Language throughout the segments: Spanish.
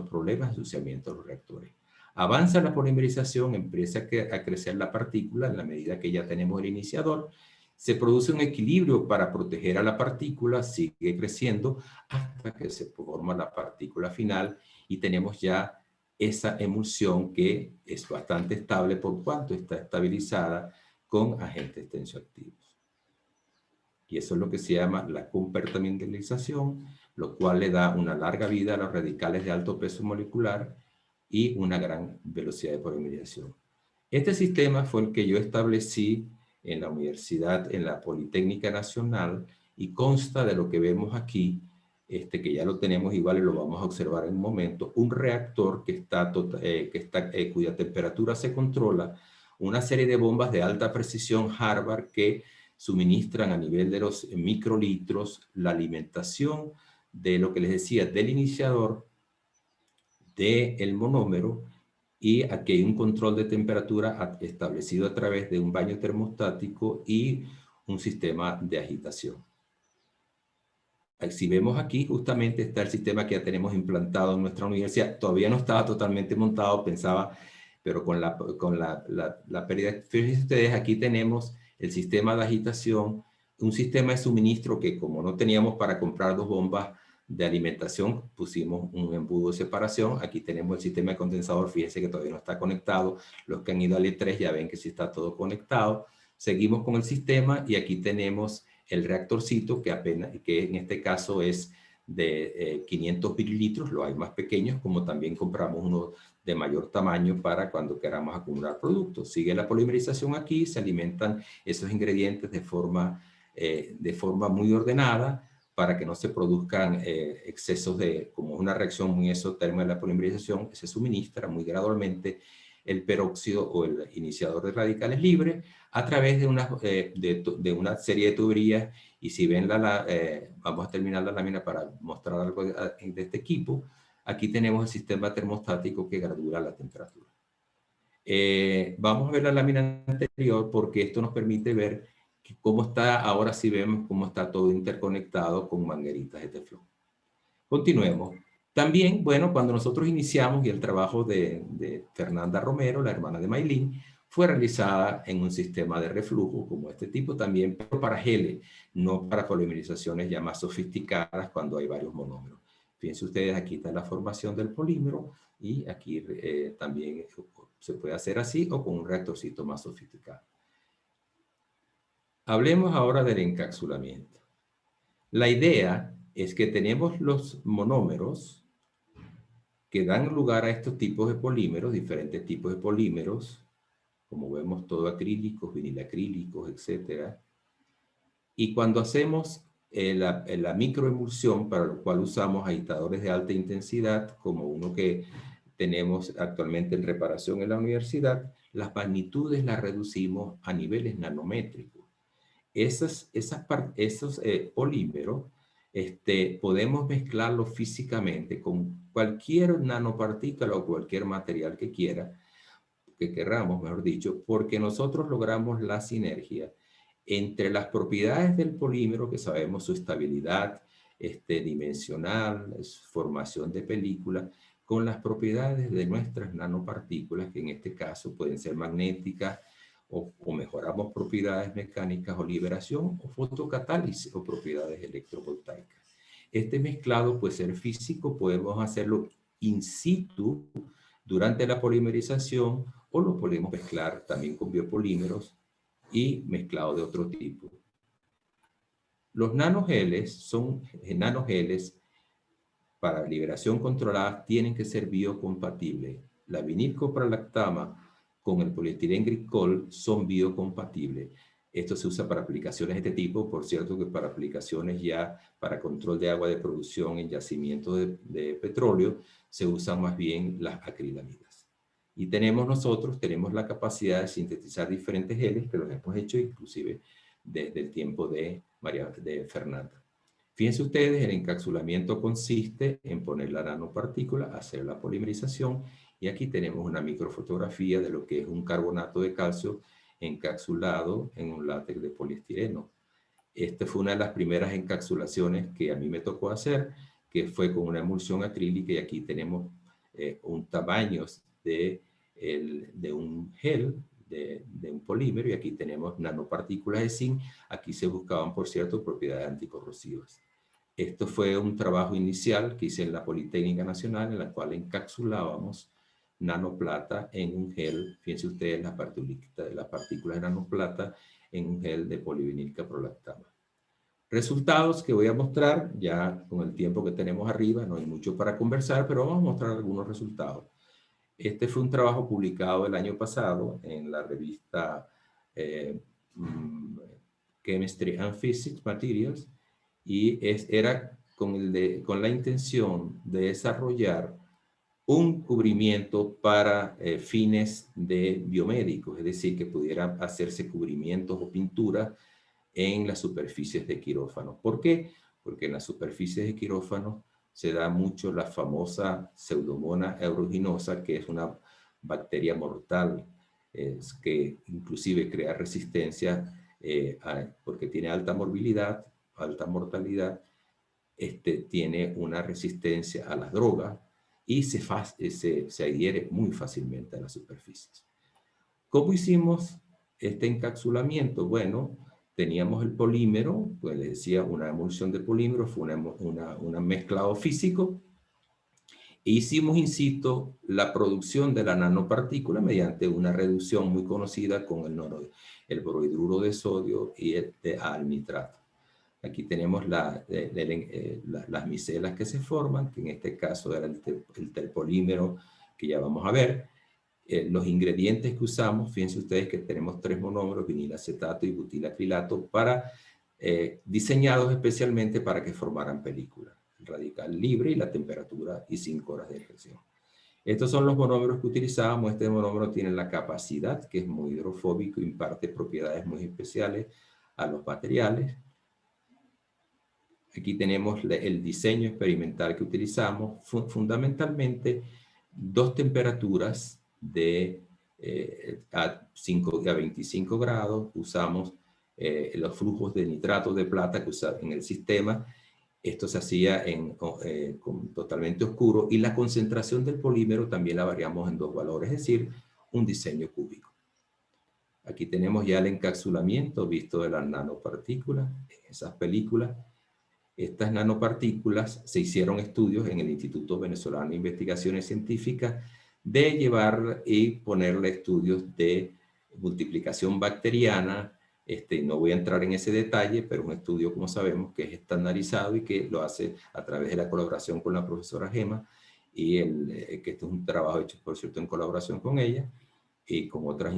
problemas de ensuciamiento de los reactores. Avanza la polimerización, empieza a crecer la partícula en la medida que ya tenemos el iniciador, se produce un equilibrio para proteger a la partícula, sigue creciendo hasta que se forma la partícula final y tenemos ya esa emulsión que es bastante estable por cuanto está estabilizada con agentes tensioactivos. Y eso es lo que se llama la compartimentalización, lo cual le da una larga vida a los radicales de alto peso molecular y una gran velocidad de polimerización. Este sistema fue el que yo establecí en la universidad, en la Politécnica Nacional, y consta de lo que vemos aquí, que ya lo tenemos igual y lo vamos a observar en un momento, un reactor cuya temperatura se controla, una serie de bombas de alta precisión Harvard que suministran a nivel de los microlitros la alimentación de lo que les decía, del iniciador, del monómero, y aquí hay un control de temperatura establecido a través de un baño termostático y un sistema de agitación. Si vemos aquí, justamente está el sistema que ya tenemos implantado en nuestra universidad. Todavía no estaba totalmente montado, pensaba, pero con la pérdida. Fíjense ustedes, aquí tenemos el sistema de agitación, un sistema de suministro que como no teníamos para comprar dos bombas de alimentación, pusimos un embudo de separación. Aquí tenemos el sistema de condensador, fíjense que todavía no está conectado. Los que han ido al E3 ya ven que sí está todo conectado. Seguimos con el sistema y aquí tenemos el reactorcito que en este caso es de 500 mililitros, lo hay más pequeños, como también compramos uno de mayor tamaño para cuando queramos acumular productos. Sigue la polimerización aquí, se alimentan esos ingredientes de forma muy ordenada para que no se produzcan excesos como una reacción muy exotérmica de la polimerización, se suministra muy gradualmente el peróxido o el iniciador de radicales libres a través de una serie de tuberías. Y si ven vamos a terminar la lámina para mostrar algo de este equipo. Aquí tenemos el sistema termostático que gradúa la temperatura. Vamos a ver la lámina anterior porque esto nos permite ver cómo está, ahora sí vemos cómo está todo interconectado con mangueritas de teflón. Continuemos. También, bueno, cuando nosotros iniciamos y el trabajo de Fernanda Romero, la hermana de Maylin, fue realizada en un sistema de reflujo como este tipo también, pero para geles, no para polimerizaciones ya más sofisticadas cuando hay varios monómeros. Fíjense ustedes, aquí está la formación del polímero y aquí también se puede hacer así o con un reactorcito más sofisticado. Hablemos ahora del encapsulamiento. La idea es que tenemos los monómeros que dan lugar a estos tipos de polímeros, diferentes tipos de polímeros, como vemos todo acrílicos, vinilacrílicos, etc. Y cuando hacemos la microemulsión, para lo cual usamos agitadores de alta intensidad, como uno que tenemos actualmente en reparación en la universidad, las magnitudes las reducimos a niveles nanométricos. Esos polímeros podemos mezclarlos físicamente con cualquier nanopartícula o cualquier material que queramos, mejor dicho, porque nosotros logramos la sinergia entre las propiedades del polímero, que sabemos su estabilidad dimensional, su formación de película, con las propiedades de nuestras nanopartículas, que en este caso pueden ser magnéticas, o mejoramos propiedades mecánicas o liberación, o fotocatálisis o propiedades electrovoltaicas. Este mezclado puede ser físico, podemos hacerlo in situ durante la polimerización, o lo podemos mezclar también con biopolímeros y mezclado de otro tipo. Los nanogeles para liberación controlada tienen que ser biocompatibles. La vinilcoprolactama con el polietilenglicol son biocompatibles. Esto se usa para aplicaciones de este tipo, por cierto que para aplicaciones ya para control de agua de producción en yacimientos de petróleo, se usan más bien las acrilamidas. Y tenemos la capacidad de sintetizar diferentes geles, que los hemos hecho inclusive desde el tiempo de Fernanda. Fíjense ustedes, el encapsulamiento consiste en poner la nanopartícula, hacer la polimerización, y aquí tenemos una microfotografía de lo que es un carbonato de calcio encapsulado en un látex de poliestireno. Esta fue una de las primeras encapsulaciones que a mí me tocó hacer, que fue con una emulsión acrílica, y aquí tenemos un tamaño de un gel, de un polímero, y aquí tenemos nanopartículas de zinc. Aquí se buscaban, por cierto, propiedades anticorrosivas. Esto fue un trabajo inicial que hice en la Politécnica Nacional, en la cual encapsulábamos nanoplata en un gel. Fíjense ustedes las partículas de nanoplata en un gel de polivinil caprolactano. Resultados que voy a mostrar, ya con el tiempo que tenemos arriba, no hay mucho para conversar, pero vamos a mostrar algunos resultados. Este fue un trabajo publicado el año pasado en la revista Chemistry and Physics Materials, y era con la intención de desarrollar un cubrimiento para fines de biomédicos, es decir, que pudieran hacerse cubrimientos o pinturas en las superficies de quirófano. ¿Por qué? Porque en las superficies de quirófano se da mucho la famosa Pseudomonas aeruginosa, que es una bacteria mortal, que inclusive crea resistencia porque tiene alta morbilidad, alta mortalidad, tiene una resistencia a las drogas y se adhiere muy fácilmente a las superficies. ¿Cómo hicimos este encapsulamiento? Bueno, teníamos el polímero, pues les decía, una emulsión de polímero, fue un mezclado físico, e hicimos in situ la producción de la nanopartícula mediante una reducción muy conocida con el borohidruro de sodio y al nitrato. Aquí tenemos las micelas que se forman, que en este caso era el terpolímero que ya vamos a ver. Los ingredientes que usamos, fíjense ustedes que tenemos 3 monómeros, vinilacetato y butilacrilato, diseñados especialmente para que formaran película. El radical libre y la temperatura y 5 horas de reacción. Estos son los monómeros que utilizábamos. Este monómero tiene la capacidad, que es muy hidrofóbico, imparte propiedades muy especiales a los materiales. Aquí tenemos el diseño experimental que utilizamos, fundamentalmente 2 temperaturas a 25 grados. Usamos los flujos de nitrato de plata que usaba en el sistema. Esto se hacía totalmente oscuro, y la concentración del polímero también la variamos en 2 valores, es decir, un diseño cúbico. Aquí tenemos ya el encapsulamiento visto de las nanopartículas en esas películas. Estas nanopartículas se hicieron estudios en el Instituto Venezolano de Investigaciones Científicas de llevar y ponerle estudios de multiplicación bacteriana. No voy a entrar en ese detalle, pero un estudio, como sabemos, que es estandarizado y que lo hace a través de la colaboración con la profesora Gema, y que este es un trabajo hecho, por cierto, en colaboración con ella y con otras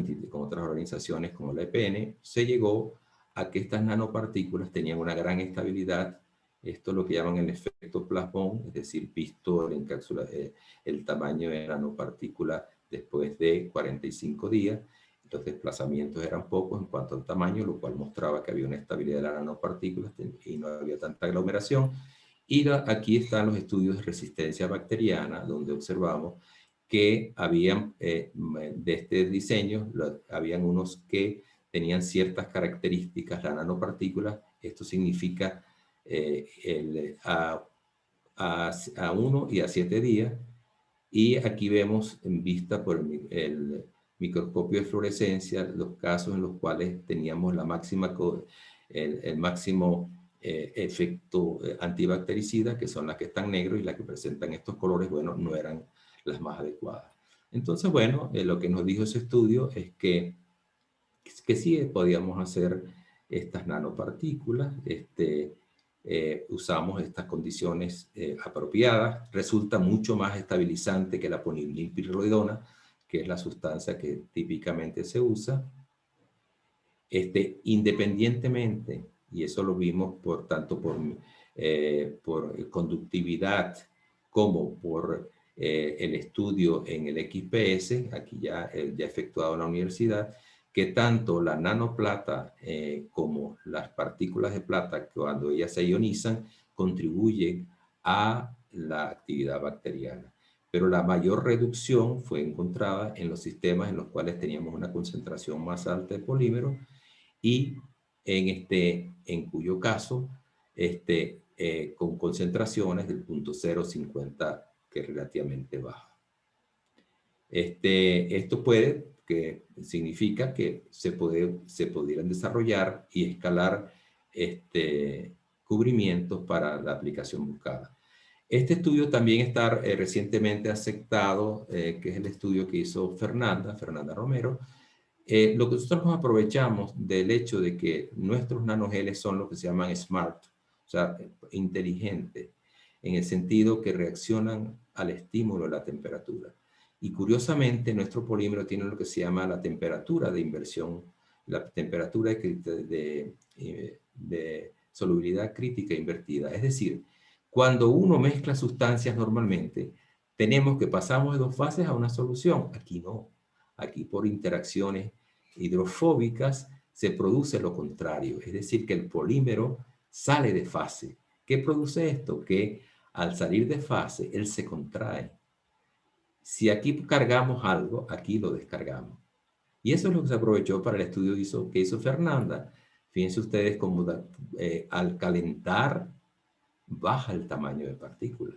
organizaciones como la EPN. Se llegó a que estas nanopartículas tenían una gran estabilidad. Esto es lo que llaman el efecto plasmón, es decir, visto el tamaño de la nanopartícula después de 45 días. Los desplazamientos eran pocos en cuanto al tamaño, lo cual mostraba que había una estabilidad de las nanopartículas y no había tanta aglomeración. Y aquí están los estudios de resistencia bacteriana, donde observamos que habían, de este diseño, habían unos que tenían ciertas características, la nanopartícula. Esto significa a 1 y a 7 días. Y aquí vemos en vista por el microscopio de fluorescencia los casos en los cuales teníamos el máximo efecto antibactericida, que son las que están negros, y las que presentan estos colores, bueno, no eran las más adecuadas. Entonces, bueno, lo que nos dijo ese estudio es que sí podíamos hacer estas nanopartículas. Usamos estas condiciones apropiadas. Resulta mucho más estabilizante que la ponilimpiridona, que es la sustancia que típicamente se usa. Independientemente, y eso lo vimos tanto por conductividad como por el estudio en el XPS, aquí ya efectuado en la universidad, que tanto la nanoplata como las partículas de plata, cuando ellas se ionizan, contribuyen a la actividad bacteriana. Pero la mayor reducción fue encontrada en los sistemas en los cuales teníamos una concentración más alta de polímero, y en cuyo caso, con concentraciones del 0.050, que es relativamente baja. Esto significa que se pudieran desarrollar y escalar cubrimientos para la aplicación buscada. Este estudio también está recientemente aceptado, que es el estudio que hizo Fernanda Romero. Lo que nosotros nos aprovechamos del hecho de que nuestros nanogeles son lo que se llaman smart, o sea, inteligentes, en el sentido que reaccionan al estímulo de la temperatura. Y curiosamente, nuestro polímero tiene lo que se llama la temperatura de inversión, la temperatura de solubilidad crítica invertida. Es decir, cuando uno mezcla sustancias normalmente, tenemos que pasamos de 2 fases a una solución. Aquí no. Aquí por interacciones hidrofóbicas se produce lo contrario. Es decir, que el polímero sale de fase. ¿Qué produce esto? Que al salir de fase, él se contrae. Si aquí cargamos algo, aquí lo descargamos. Y eso es lo que se aprovechó para el estudio que hizo Fernanda. Fíjense ustedes cómo al calentar baja el tamaño de partículas.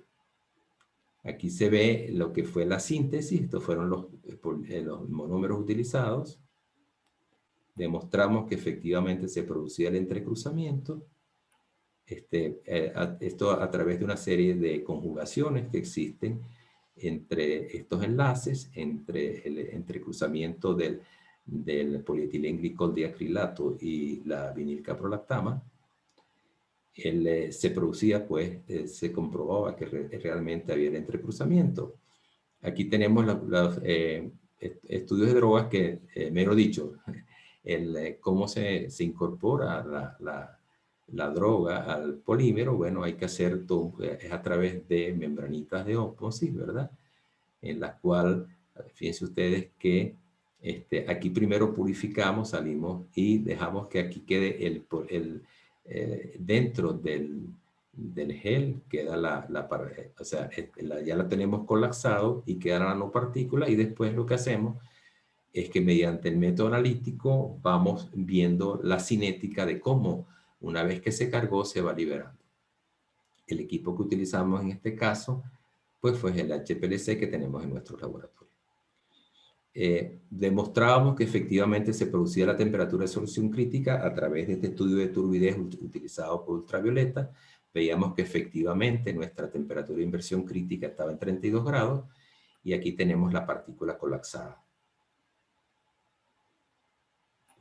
Aquí se ve lo que fue la síntesis. Estos fueron los monómeros utilizados. Demostramos que efectivamente se producía el entrecruzamiento. Esto a través de una serie de conjugaciones que existen entre estos enlaces, entre el entrecruzamiento del polietilenglicol diacrilato y la vinilcaprolactama. Se producía, pues, se comprobaba que realmente había el entrecruzamiento. Aquí tenemos los estudios de drogas que, mejor dicho, cómo se incorpora la droga al polímero. Bueno, hay que hacer todo, es a través de membranitas de ósmosis, ¿verdad? En la cual, fíjense ustedes que aquí primero purificamos, salimos y dejamos que aquí quede dentro del gel, queda o sea, ya la tenemos colapsado y queda la nanopartícula, y después lo que hacemos es que mediante el método analítico vamos viendo la cinética de cómo una vez que se cargó se va liberando. El equipo que utilizamos en este caso pues fue el HPLC que tenemos en nuestro laboratorio. Demostrábamos que efectivamente se producía la temperatura de solución crítica a través de este estudio de turbidez utilizado por ultravioleta. Veíamos que efectivamente nuestra temperatura de inversión crítica estaba en 32 grados y aquí tenemos la partícula colapsada.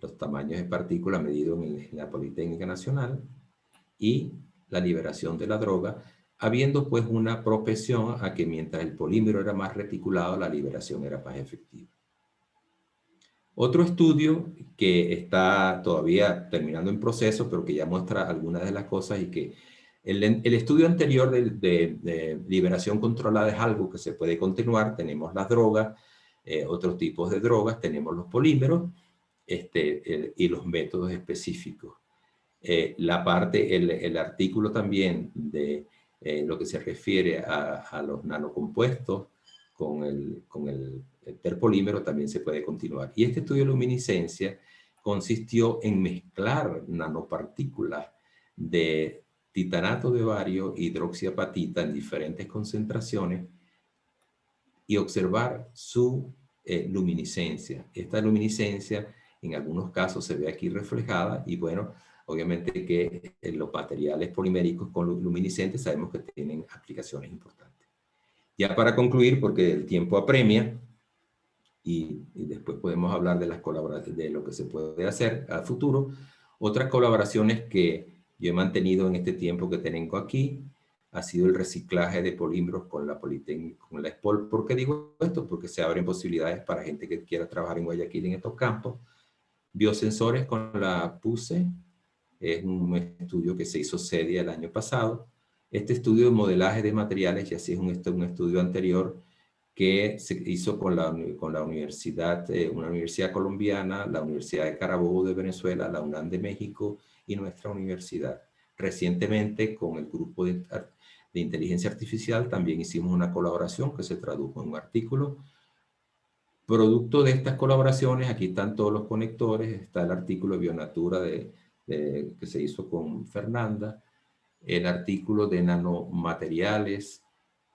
Los tamaños de partícula medidos en la Politécnica Nacional y la liberación de la droga, habiendo pues una propensión a que mientras el polímero era más reticulado, la liberación era más efectiva. Otro estudio que está todavía terminando en proceso, pero que ya muestra algunas de las cosas, y que el estudio anterior de liberación controlada es algo que se puede continuar. Tenemos las drogas, otros tipos de drogas, tenemos los polímeros y los métodos específicos. El artículo también de lo que se refiere a los nanocompuestos con el terpolímero también se puede continuar. Y este estudio de luminiscencia consistió en mezclar nanopartículas de titanato de bario e hidroxiapatita en diferentes concentraciones y observar su luminiscencia. Esta luminiscencia en algunos casos se ve aquí reflejada, y bueno, obviamente que los materiales poliméricos con luminiscentes sabemos que tienen aplicaciones importantes. Ya para concluir, porque el tiempo apremia, y después podemos hablar de las colaboraciones, de lo que se puede hacer a futuro. Otras colaboraciones que yo he mantenido en este tiempo que tengo aquí ha sido el reciclaje de polímeros con la Politécnica, con la SPOL. ¿Por qué digo esto? Porque se abren posibilidades para gente que quiera trabajar en Guayaquil en estos campos. Biosensores con la PUSE, es un estudio que se hizo seria el año pasado. Este estudio de modelaje de materiales, y así es un estudio anterior que se hizo con la universidad, una universidad colombiana, la Universidad de Carabobo de Venezuela, la UNAM de México y nuestra universidad. Recientemente, con el grupo de inteligencia artificial, también hicimos una colaboración que se tradujo en un artículo. Producto de estas colaboraciones, aquí están todos los conectores, está el artículo de Bionatura que se hizo con Fernanda, el artículo de nanomateriales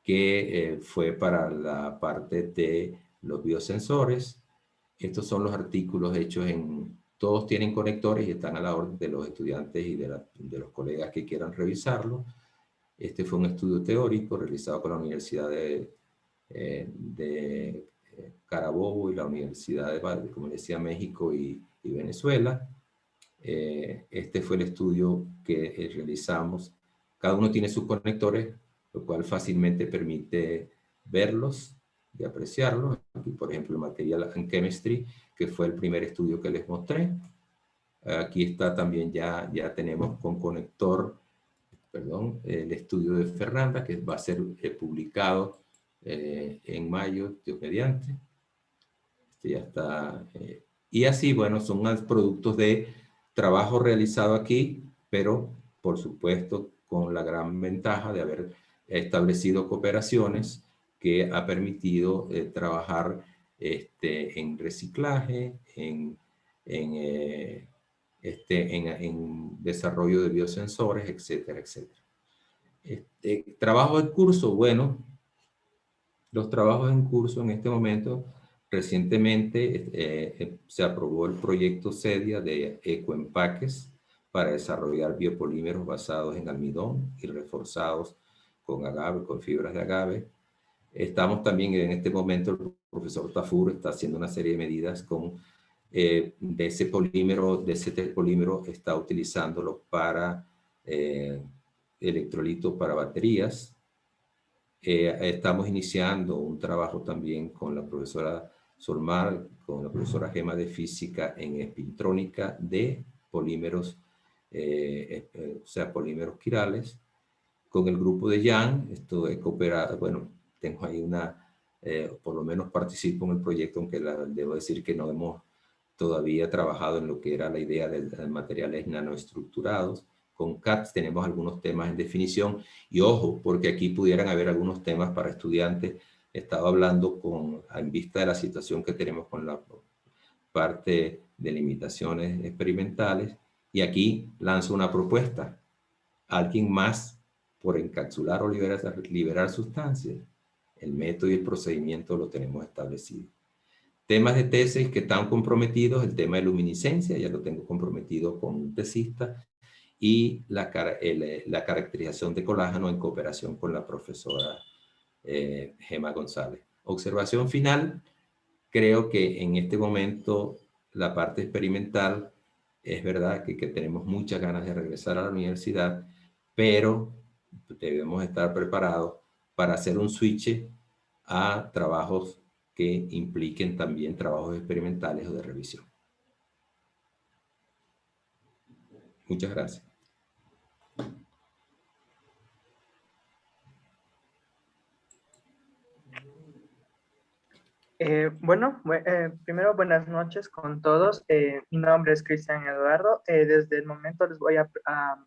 que fue para la parte de los biosensores. Estos son los artículos hechos todos tienen conectores y están a la orden de los estudiantes y de los colegas que quieran revisarlo. Este fue un estudio teórico realizado con la Universidad de Carabobo y la Universidad de, como decía, México y Venezuela. Este fue el estudio que realizamos. Cada uno tiene sus conectores, lo cual fácilmente permite verlos y apreciarlos. Aquí, por ejemplo, el Material and Chemistry, que fue el primer estudio que les mostré. Aquí está también, ya tenemos con conector, perdón, el estudio de Fernanda, que va a ser publicado en mayo, Dios mediante. Este ya está. Y así, bueno, son más productos de trabajo realizado aquí, pero por supuesto con la gran ventaja de haber establecido cooperaciones que ha permitido trabajar en reciclaje, en desarrollo de biosensores, etcétera, etcétera. Trabajo en curso, bueno, los trabajos en curso en este momento, recientemente se aprobó el proyecto CEDIA de ecoempaques para desarrollar biopolímeros basados en almidón y reforzados con agave, con fibras de agave. Estamos también en este momento, el profesor Tafur está haciendo una serie de medidas de ese polímero, está utilizándolo para electrolitos para baterías. Estamos iniciando un trabajo también con la profesora Solmar, con la profesora Gema de Física en espintrónica de polímeros, o sea, polímeros quirales. Con el grupo de Jan, esto he cooperado, bueno, tengo ahí por lo menos participo en el proyecto, aunque debo decir que no hemos todavía trabajado en lo que era la idea de materiales nanoestructurados. Con CATS tenemos algunos temas en definición y ojo, porque aquí pudieran haber algunos temas para estudiantes. Estaba hablando en vista de la situación que tenemos con la parte de limitaciones experimentales y aquí lanzo una propuesta. Alguien más por encapsular o liberar sustancias. El método y el procedimiento lo tenemos establecido. Temas de tesis que están comprometidos, el tema de luminiscencia, ya lo tengo comprometido con un tesista, y la caracterización de colágeno en cooperación con la profesora Gema González. Observación final, creo que en este momento la parte experimental, es verdad que tenemos muchas ganas de regresar a la universidad, pero debemos estar preparados para hacer un switch a trabajos que impliquen también trabajos experimentales o de revisión. Muchas gracias. Primero buenas noches con todos. Mi nombre es Cristian Eduardo. Desde el momento les voy a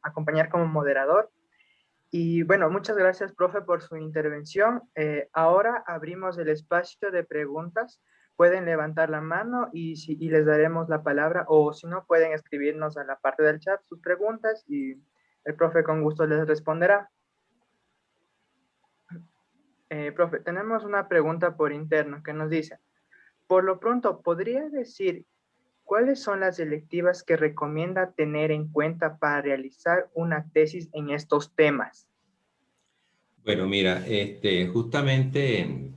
acompañar como moderador. Y bueno, muchas gracias, profe, por su intervención. Ahora abrimos el espacio de preguntas. Pueden levantar la mano y les daremos la palabra, o si no, pueden escribirnos a la parte del chat sus preguntas y el profe con gusto les responderá. Profe, tenemos una pregunta por interno que nos dice: por lo pronto, ¿podría decir cuáles son las electivas que recomienda tener en cuenta para realizar una tesis en estos temas? Bueno, mira, justamente en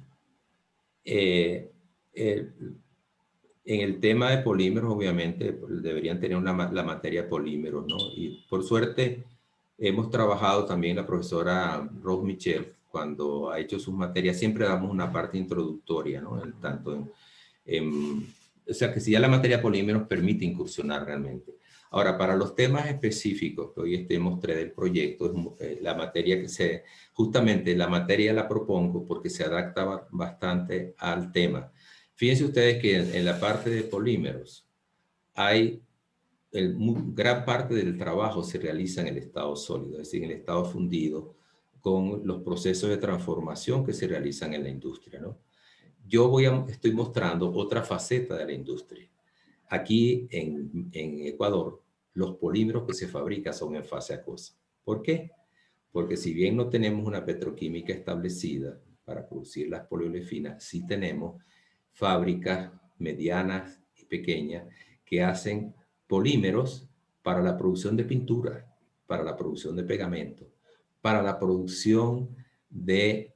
el tema de polímeros, obviamente, deberían tener la materia polímeros, ¿no? Y por suerte, hemos trabajado también la profesora Rose Michel, cuando ha hecho sus materias, siempre damos una parte introductoria, ¿no? O sea, que si ya la materia polímeros permite incursionar realmente. Ahora, para los temas específicos que hoy mostré del proyecto, la materia justamente la materia la propongo porque se adapta bastante al tema. Fíjense ustedes que en la parte de polímeros hay gran parte del trabajo se realiza en el estado sólido, es decir, en el estado fundido, con los procesos de transformación que se realizan en la industria, ¿no? Yo estoy mostrando otra faceta de la industria. Aquí en Ecuador, los polímeros que se fabrican son en fase acuosa. ¿Por qué? Porque si bien no tenemos una petroquímica establecida para producir las poliolefinas, sí tenemos fábricas medianas y pequeñas que hacen polímeros para la producción de pintura, para la producción de pegamento, para la producción de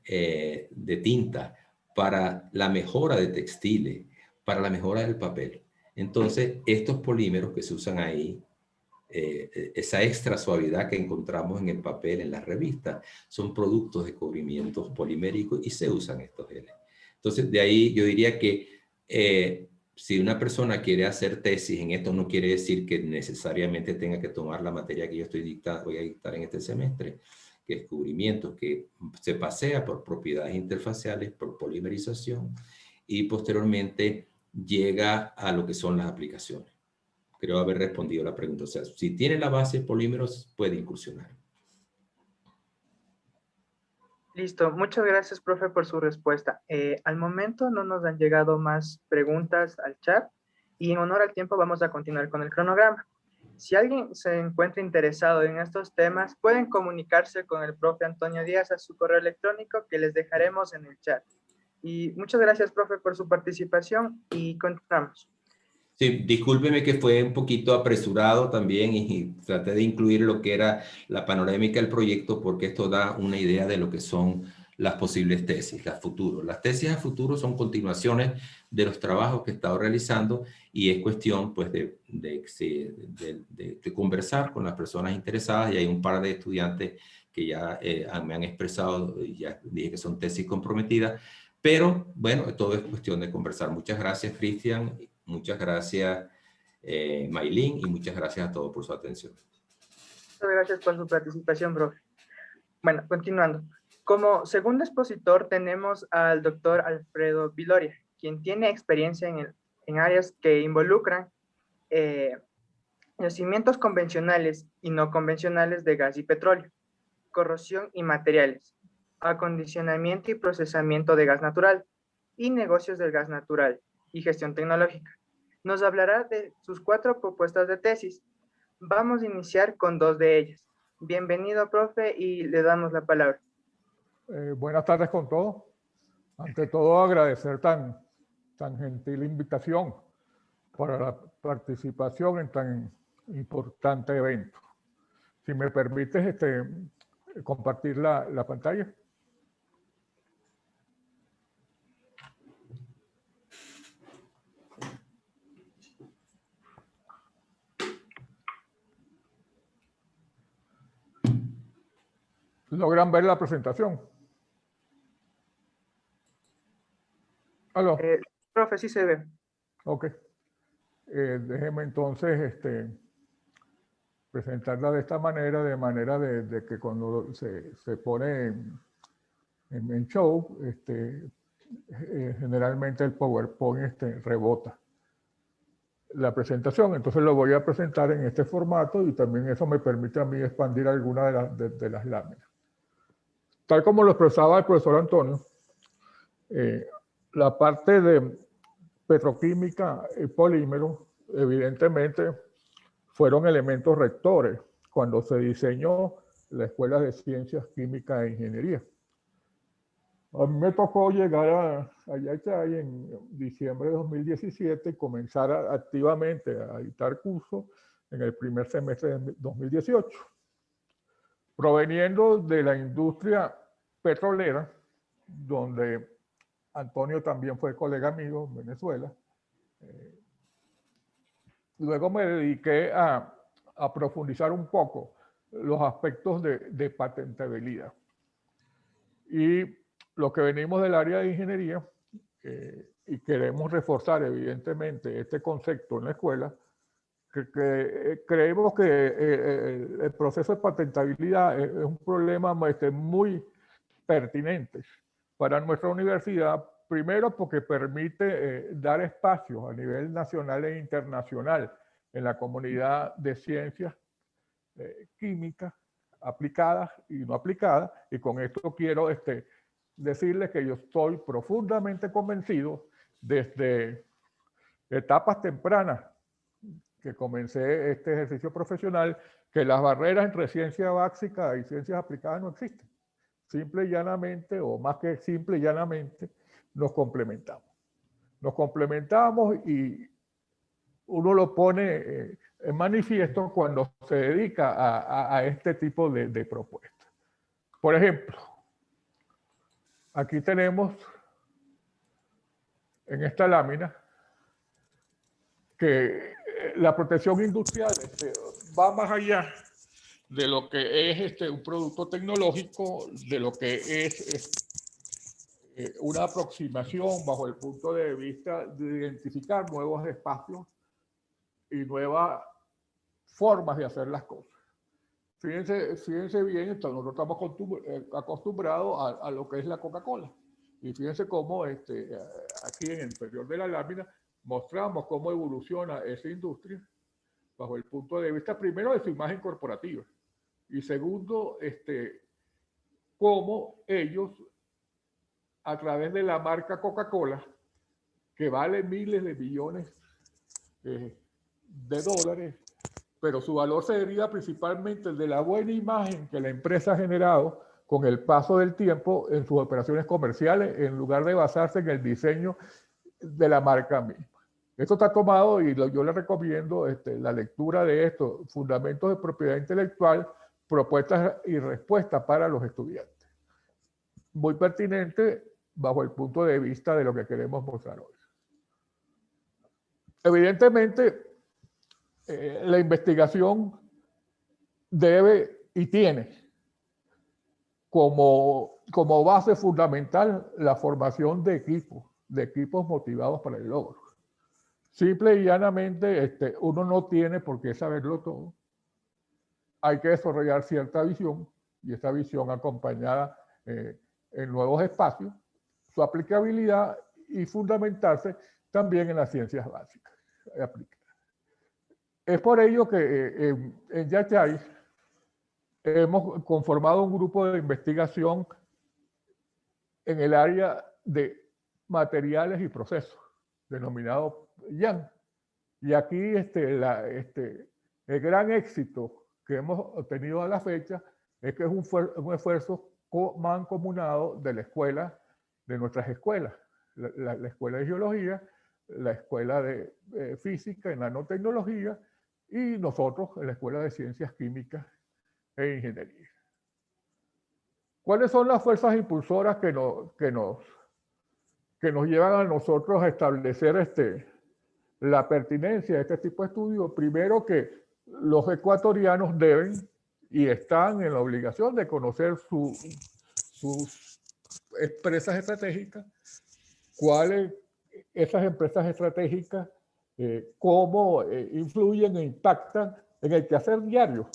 tinta, para la mejora de textiles, para la mejora del papel. Entonces, estos polímeros que se usan ahí, esa extra suavidad que encontramos en el papel, en las revistas, son productos de cubrimientos poliméricos y se usan estos geles. Entonces, de ahí yo diría que si una persona quiere hacer tesis en esto, no quiere decir que necesariamente tenga que tomar la materia que yo voy a dictar en este semestre, que es cubrimiento, que se pasea por propiedades interfaciales, por polimerización, y posteriormente llega a lo que son las aplicaciones. Creo haber respondido la pregunta. O sea, si tiene la base de polímeros, puede incursionar. Listo, muchas gracias, profe, por su respuesta. Al momento no nos han llegado más preguntas al chat y en honor al tiempo vamos a continuar con el cronograma. Si alguien se encuentra interesado en estos temas, pueden comunicarse con el profe Antonio Díaz a su correo electrónico que les dejaremos en el chat. Y muchas gracias, profe, por su participación y continuamos. Sí, discúlpeme que fue un poquito apresurado también y traté de incluir lo que era la panorámica del proyecto porque esto da una idea de lo que son las posibles tesis, las futuros. Las tesis a futuro son continuaciones de los trabajos que he estado realizando y es cuestión pues de conversar con las personas interesadas y hay un par de estudiantes que ya me han expresado, ya dije que son tesis comprometidas, pero bueno, todo es cuestión de conversar. Muchas gracias, Cristian. Muchas gracias, Maylin, y muchas gracias a todos por su atención. Muchas gracias por su participación, profe. Bueno, continuando. Como segundo expositor tenemos al doctor Alfredo Viloria, quien tiene experiencia en áreas que involucran yacimientos convencionales y no convencionales de gas y petróleo, corrosión y materiales, acondicionamiento y procesamiento de gas natural y negocios del gas natural y gestión tecnológica. Nos hablará de sus 4 propuestas de tesis. Vamos a iniciar con 2 de ellas. Bienvenido, profe, y le damos la palabra. Buenas tardes con todos. Ante todo, agradecer tan gentil invitación para la participación en tan importante evento. Si me permites compartir la pantalla. ¿Logran ver la presentación? ¿Aló? Profe, sí se ve. Ok. Déjeme entonces presentarla de esta manera, de manera de que cuando se pone en show, generalmente el PowerPoint rebota la presentación. Entonces lo voy a presentar en este formato y también eso me permite a mí expandir alguna de las láminas. Tal como lo expresaba el profesor Antonio, la parte de petroquímica y polímeros, evidentemente, fueron elementos rectores cuando se diseñó la Escuela de Ciencias Químicas e Ingeniería. A mí me tocó llegar allá en diciembre de 2017 y comenzar activamente a dictar cursos en el primer semestre de 2018. Proveniendo de la industria petrolera, donde Antonio también fue colega mío en Venezuela. Luego me dediqué a profundizar un poco los aspectos de patentabilidad. Y los que venimos del área de ingeniería y queremos reforzar evidentemente este concepto en la escuela, creemos que el proceso de patentabilidad es un problema muy pertinente para nuestra universidad, primero porque permite dar espacios a nivel nacional e internacional en la comunidad de ciencias químicas aplicadas y no aplicadas, y con esto quiero decirles que yo estoy profundamente convencido desde etapas tempranas que comencé este ejercicio profesional, que las barreras entre ciencia básica y ciencias aplicadas no existen. Simple y llanamente, o más que simple y llanamente, nos complementamos. nos complementamos y uno lo pone en manifiesto cuando se dedica a este tipo de propuestas. Por ejemplo, aquí tenemos en esta lámina que la protección industrial va más allá de lo que es un producto tecnológico, de lo que es una aproximación bajo el punto de vista de identificar nuevos espacios y nuevas formas de hacer las cosas. Fíjense bien, nosotros estamos acostumbrados a lo que es la Coca-Cola. Y fíjense cómo aquí en el interior de la lámina mostramos cómo evoluciona esa industria bajo el punto de vista, primero, de su imagen corporativa. Y segundo, cómo ellos, a través de la marca Coca-Cola, que vale miles de millones de dólares, pero su valor se deriva principalmente de la buena imagen que la empresa ha generado con el paso del tiempo en sus operaciones comerciales, en lugar de basarse en el diseño de la marca misma. Esto está tomado y yo les recomiendo la lectura de esto, Fundamentos de Propiedad Intelectual, propuestas y respuestas para los estudiantes. Muy pertinente bajo el punto de vista de lo que queremos mostrar hoy. Evidentemente, la investigación debe y tiene como base fundamental la formación de equipos motivados para el logro. Simple y llanamente, uno no tiene por qué saberlo todo. Hay que desarrollar cierta visión, y esa visión acompañada en nuevos espacios, su aplicabilidad y fundamentarse también en las ciencias básicas. Es por ello que en Yachay hemos conformado un grupo de investigación en el área de materiales y procesos, denominado YAN. Y aquí el gran éxito que hemos obtenido a la fecha es que es un esfuerzo mancomunado de la escuela, de nuestras escuelas, la escuela de geología, la escuela de física y nanotecnología, y nosotros en la escuela de ciencias químicas e ingeniería. ¿Cuáles son las fuerzas impulsoras que nos llevan a nosotros a establecer la pertinencia de este tipo de estudios? Primero, que los ecuatorianos deben y están en la obligación de conocer sus empresas estratégicas, cuáles esas empresas estratégicas, cómo influyen e impactan en el quehacer diario.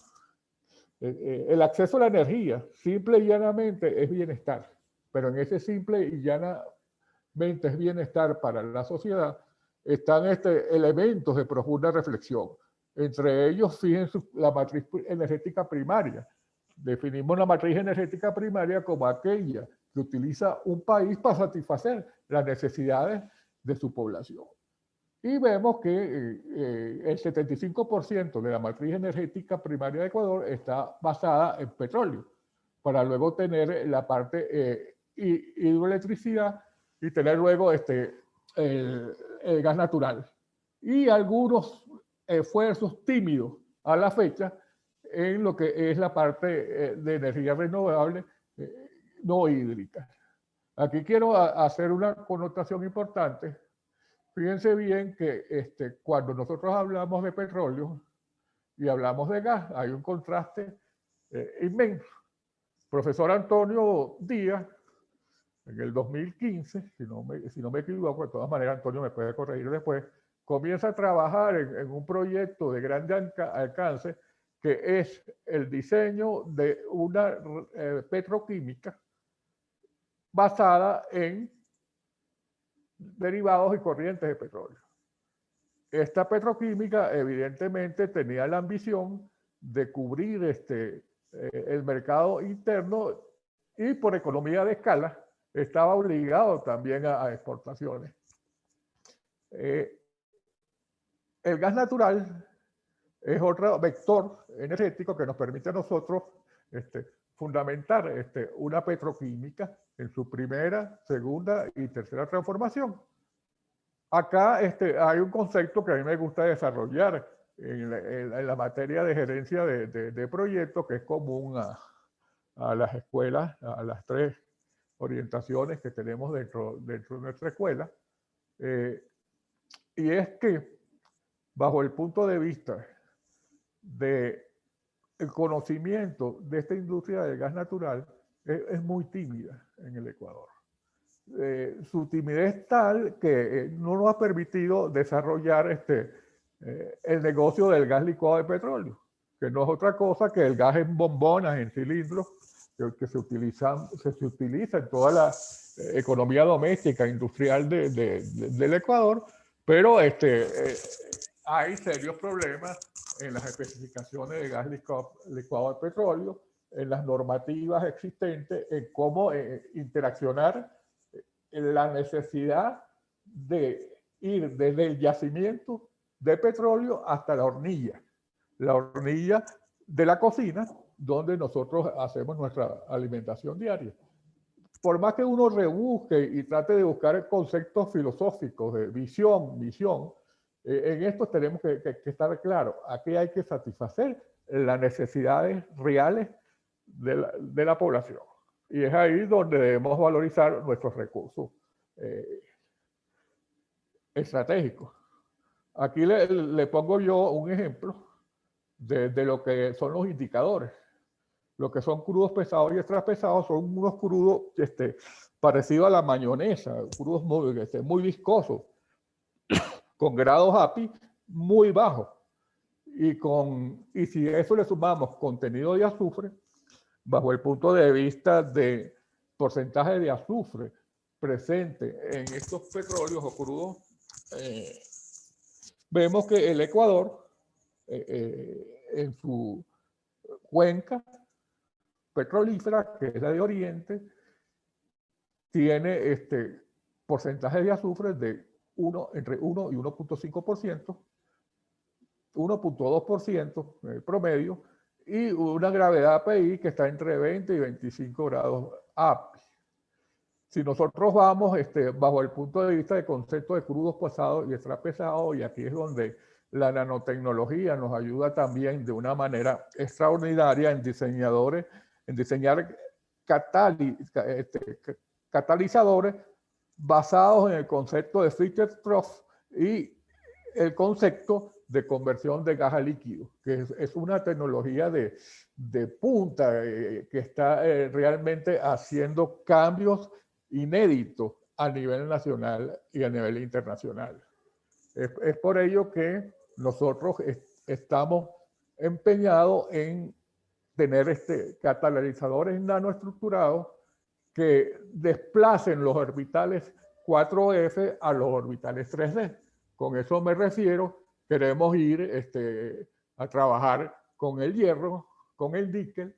El acceso a la energía, simple y llanamente, es bienestar, pero en ese simple y llanamente es bienestar para la sociedad, están elementos de profunda reflexión. Entre ellos, fíjense la matriz energética primaria. Definimos la matriz energética primaria como aquella que utiliza un país para satisfacer las necesidades de su población. Y vemos que el 75% de la matriz energética primaria de Ecuador está basada en petróleo, para luego tener la parte hidroelectricidad y tener luego el gas natural. Y algunos esfuerzos tímidos a la fecha en lo que es la parte de energía renovable no hídrica. Aquí quiero hacer una connotación importante. Fíjense bien que cuando nosotros hablamos de petróleo y hablamos de gas, hay un contraste inmenso. Profesor Antonio Díaz, en el 2015, si no me equivoco, de todas maneras Antonio me puede corregir después, comienza a trabajar en un proyecto de gran alcance que es el diseño de una petroquímica basada en derivados y corrientes de petróleo. Esta petroquímica evidentemente tenía la ambición de cubrir el mercado interno y por economía de escala estaba obligado también a exportaciones. El gas natural es otro vector energético que nos permite a nosotros fundamentar una petroquímica en su primera, segunda y tercera transformación. Acá hay un concepto que a mí me gusta desarrollar en la materia de gerencia de proyectos, que es común a las escuelas, a las 3 orientaciones que tenemos dentro de nuestra escuela, y es que bajo el punto de vista del conocimiento de esta industria del gas natural, es muy tímida en el Ecuador. Su timidez es tal que no nos ha permitido desarrollar el negocio del gas licuado de petróleo, que no es otra cosa que el gas en bombonas, en cilindros, que se utiliza en toda la economía doméstica, industrial del Ecuador, pero hay serios problemas en las especificaciones de gas licuado de petróleo, en las normativas existentes, en cómo interaccionar, en la necesidad de ir desde el yacimiento de petróleo hasta la hornilla de la cocina, donde nosotros hacemos nuestra alimentación diaria. Por más que uno rebusque y trate de buscar conceptos filosóficos de visión, misión, en esto tenemos que estar claros. Aquí hay que satisfacer las necesidades reales de la población. Y es ahí donde debemos valorizar nuestros recursos estratégicos. Aquí le pongo yo un ejemplo de lo que son los indicadores. Lo que son crudos pesados y extra pesados son unos crudos parecidos a la mayonesa, crudos muy viscosos, con grados API muy bajos. Y si a eso le sumamos contenido de azufre, bajo el punto de vista de porcentaje de azufre presente en estos petróleos o crudos, vemos que el Ecuador, en su cuenca petrolífera, que es la de Oriente, tiene porcentaje de azufre de entre 1 y 1.5%, 1.2% promedio, y una gravedad API que está entre 20 y 25 grados API. Si nosotros vamos bajo el punto de vista de concepto de crudos pesados y extra pesados, y aquí es donde la nanotecnología nos ayuda también de una manera extraordinaria en diseñar catalizadores basados en el concepto de filter trough y el concepto de conversión de gas a líquido, que es una tecnología de punta que está realmente haciendo cambios inéditos a nivel nacional y a nivel internacional. Es por ello que nosotros estamos empeñados en tener catalizadores nanoestructurados que desplacen los orbitales 4F a los orbitales 3D. Con eso me refiero, queremos ir a trabajar con el hierro, con el níquel,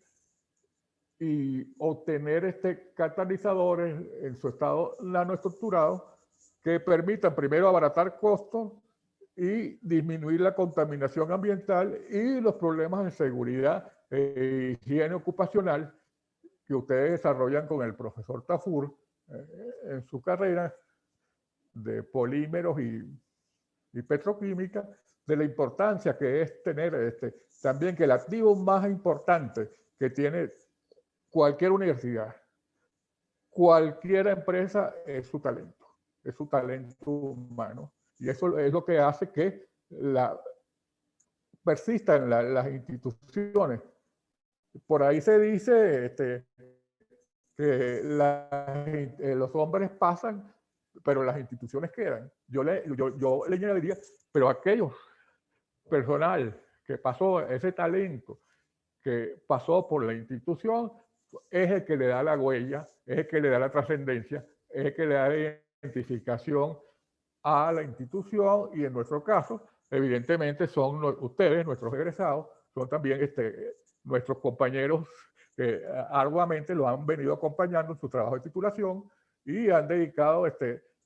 y obtener catalizadores en su estado nanoestructurado que permitan primero abaratar costos y disminuir la contaminación ambiental y los problemas de seguridad e higiene ocupacional que ustedes desarrollan con el profesor Tafur en su carrera de polímeros y petroquímica, de la importancia que es tener también que el activo más importante que tiene cualquier universidad, cualquier empresa, es su talento humano. Y eso es lo que hace que persista en las instituciones. Por ahí se dice que los hombres pasan, pero las instituciones quedan. Yo le añadiría, pero aquellos personal que pasó, ese talento que pasó por la institución, es el que le da la huella, es el que le da la trascendencia, es el que le da la identificación a la institución, y en nuestro caso, evidentemente son ustedes, nuestros egresados, son también nuestros compañeros que arduamente lo han venido acompañando en su trabajo de titulación y han dedicado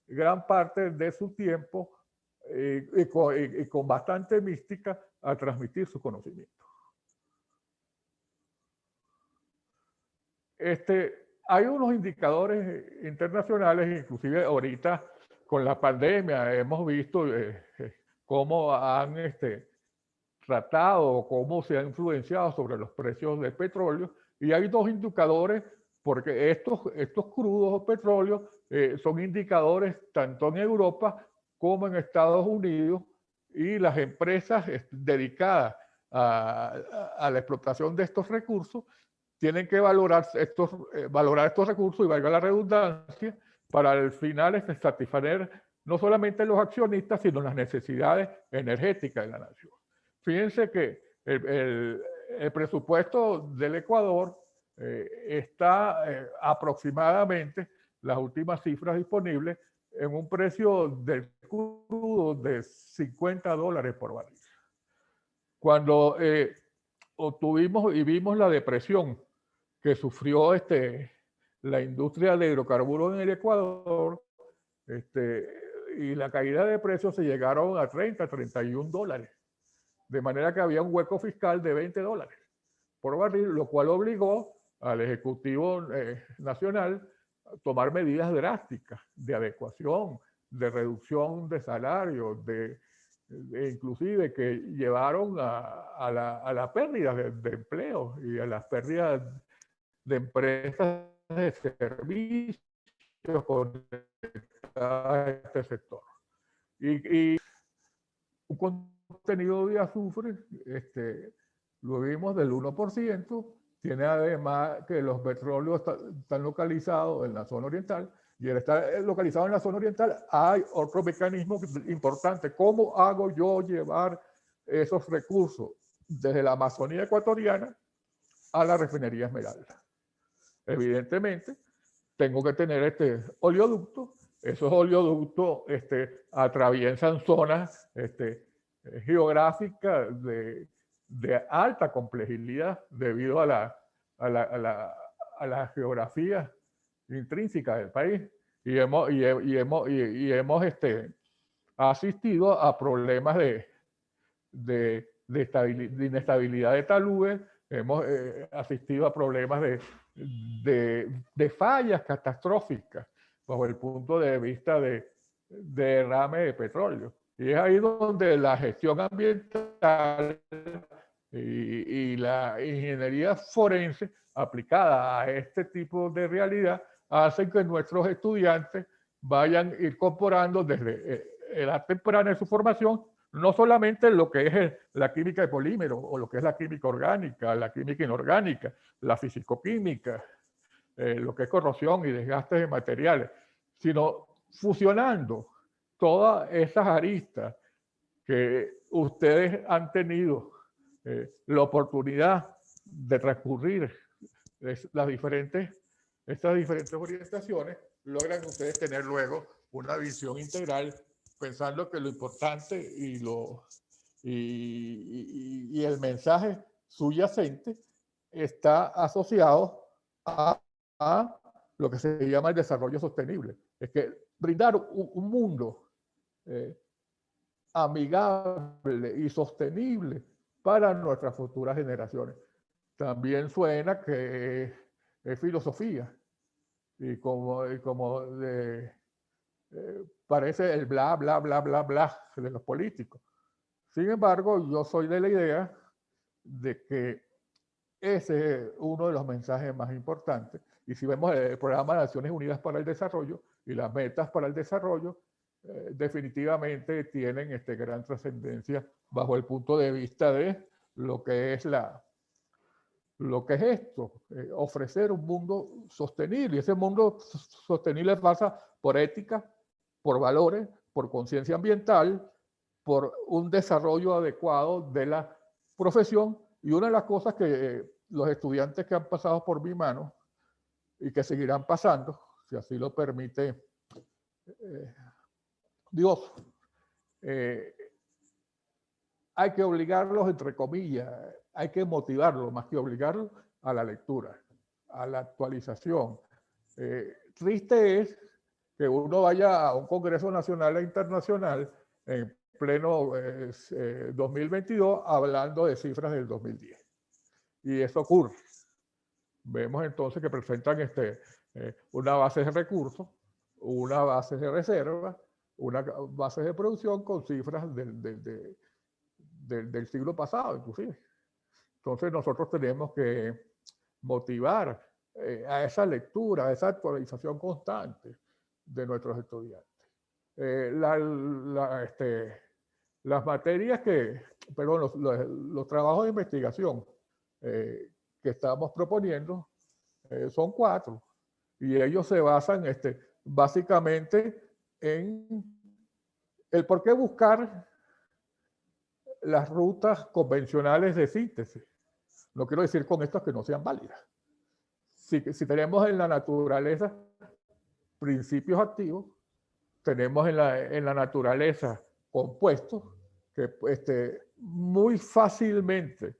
gran parte de su tiempo y con bastante mística a transmitir su conocimiento. Hay unos indicadores internacionales, inclusive ahorita con la pandemia hemos visto cómo han tratado, cómo se ha influenciado sobre los precios del petróleo. Y hay dos indicadores, porque estos crudos o petróleos son indicadores tanto en Europa como en Estados Unidos, y las empresas dedicadas a la explotación de estos recursos tienen que valorar estos recursos, y valga la redundancia, para al final satisfacer no solamente los accionistas, sino las necesidades energéticas de la nación. Fíjense que el presupuesto del Ecuador está aproximadamente, las últimas cifras disponibles, en un precio del crudo de $50 por barril. Cuando obtuvimos y vimos la depresión que sufrió la industria de hidrocarburos en el Ecuador, y la caída de precios, se llegaron a $30, $31. De manera que había un hueco fiscal de $20 por barril, lo cual obligó al Ejecutivo Nacional a tomar medidas drásticas de adecuación, de reducción de salarios, inclusive que llevaron a la pérdida de empleo y a las pérdidas de empresas de servicios conectadas a este sector. Y un contenido de azufre, lo vimos del 1%, tiene además que los petróleos están localizados en la zona oriental, y al estar localizado en la zona oriental hay otro mecanismo importante. ¿Cómo hago yo llevar esos recursos desde la Amazonía ecuatoriana a la refinería Esmeralda? Evidentemente, tengo que tener oleoducto. Esos oleoductos atraviesan zonas geográficas de alta complejidad debido a la geografía intrínseca del país, y hemos asistido a problemas de inestabilidad de taludes, hemos asistido a problemas de fallas catastróficas bajo el punto de vista de derrame de petróleo. Y es ahí donde la gestión ambiental y la ingeniería forense aplicada a este tipo de realidad hacen que nuestros estudiantes vayan incorporando desde edad temprana de su formación no solamente lo que es la química de polímeros o lo que es la química orgánica, la química inorgánica, la fisicoquímica, lo que es corrosión y desgastes de materiales, sino fusionando todas esas aristas que ustedes han tenido la oportunidad de recurrir estas diferentes orientaciones, logran ustedes tener luego una visión integral, pensando que lo importante y el mensaje subyacente está asociado a lo que se llama el desarrollo sostenible. Es que brindar un mundo amigable y sostenible para nuestras futuras generaciones. También suena que es filosofía, y como parece el bla, bla, bla, bla, bla de los políticos. Sin embargo, yo soy de la idea de que ese es uno de los mensajes más importantes. Y si vemos el programa de Naciones Unidas para el Desarrollo y las metas para el desarrollo, definitivamente tienen gran trascendencia bajo el punto de vista de lo que es esto, ofrecer un mundo sostenible. Y ese mundo sostenible pasa por ética, por valores, por conciencia ambiental, por un desarrollo adecuado de la profesión. Y una de las cosas que los estudiantes que han pasado por mi mano y que seguirán pasando, si así lo permite Dios, hay que obligarlos, entre comillas, hay que motivarlos más que obligarlos a la lectura, a la actualización. Triste es que uno vaya a un Congreso Nacional e Internacional en pleno 2022 hablando de cifras del 2010. Y eso ocurre. Vemos entonces que presentan una base de recursos, una base de reserva, una base de producción con cifras del siglo pasado, inclusive. Entonces nosotros tenemos que motivar a esa lectura, a esa actualización constante de nuestros estudiantes. Las materias perdón, los trabajos de investigación que estamos proponiendo son 4 y ellos se basan básicamente en el por qué buscar las rutas convencionales de síntesis. No quiero decir con esto que no sean válidas. Si tenemos en la naturaleza principios activos, tenemos en la naturaleza compuestos que muy fácilmente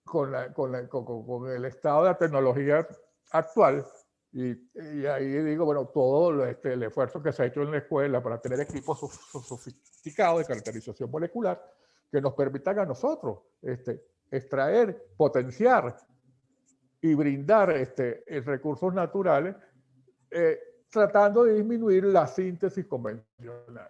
con el estado de la tecnología actual, y ahí digo, bueno, todo el esfuerzo que se ha hecho en la escuela para tener equipos sofisticados de caracterización molecular que nos permitan a nosotros extraer, potenciar y brindar recursos naturales, tratando de disminuir la síntesis convencional.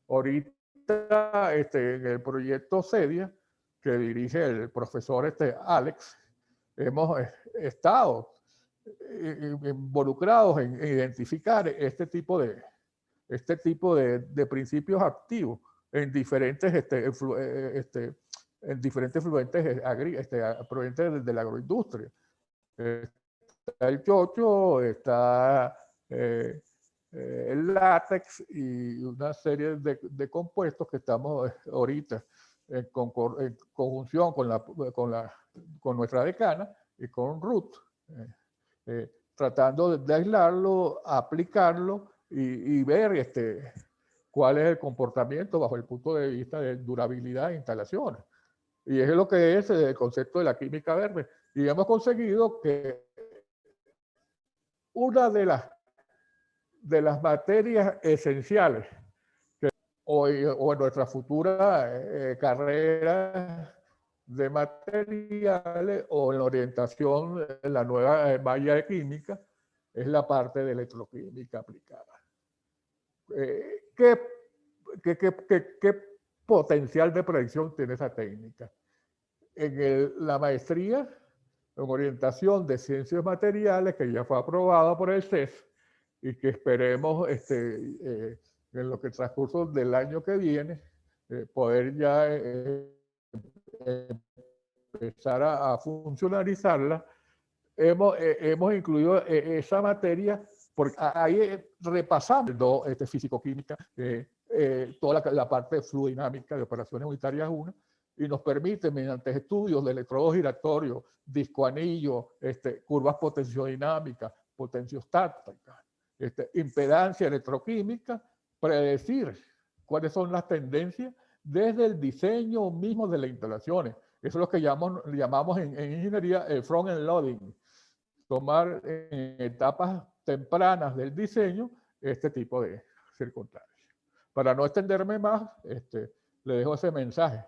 Ahorita, en el proyecto CEDIA, que dirige el profesor Alex, hemos estado involucrados en identificar este tipo de principios activos en diferentes fluentes provenientes de la agroindustria. Está el chocho, está el látex y una serie de compuestos que estamos ahorita en conjunción con nuestra decana y con Ruth, tratando de aislarlo, aplicarlo y ver cuál es el comportamiento bajo el punto de vista de durabilidad de instalaciones. Y es lo que es el concepto de la química verde. Y hemos conseguido que una de las materias esenciales o en nuestra futura carrera de materiales o en la orientación en la nueva malla de química es la parte de electroquímica aplicada. ¿Qué potencial de predicción tiene esa técnica? En la maestría en orientación de ciencias materiales, que ya fue aprobada por el CES y que esperemos en lo que transcurso del año que viene poder ya empezar a funcionalizarla. Hemos incluido esa materia porque ahí repasamos físico-química, toda la parte de fluidinámica de operaciones unitarias 1, y nos permite, mediante estudios de electrodos giratorios, disco anillo, curvas potenciodinámicas, potenciostáticas, impedancia electroquímica, predecir cuáles son las tendencias desde el diseño mismo de las instalaciones. Eso es lo que llamamos en ingeniería el front-end loading. Tomar en etapas tempranas del diseño este tipo de circunstancias. Para no extenderme más, le dejo ese mensaje.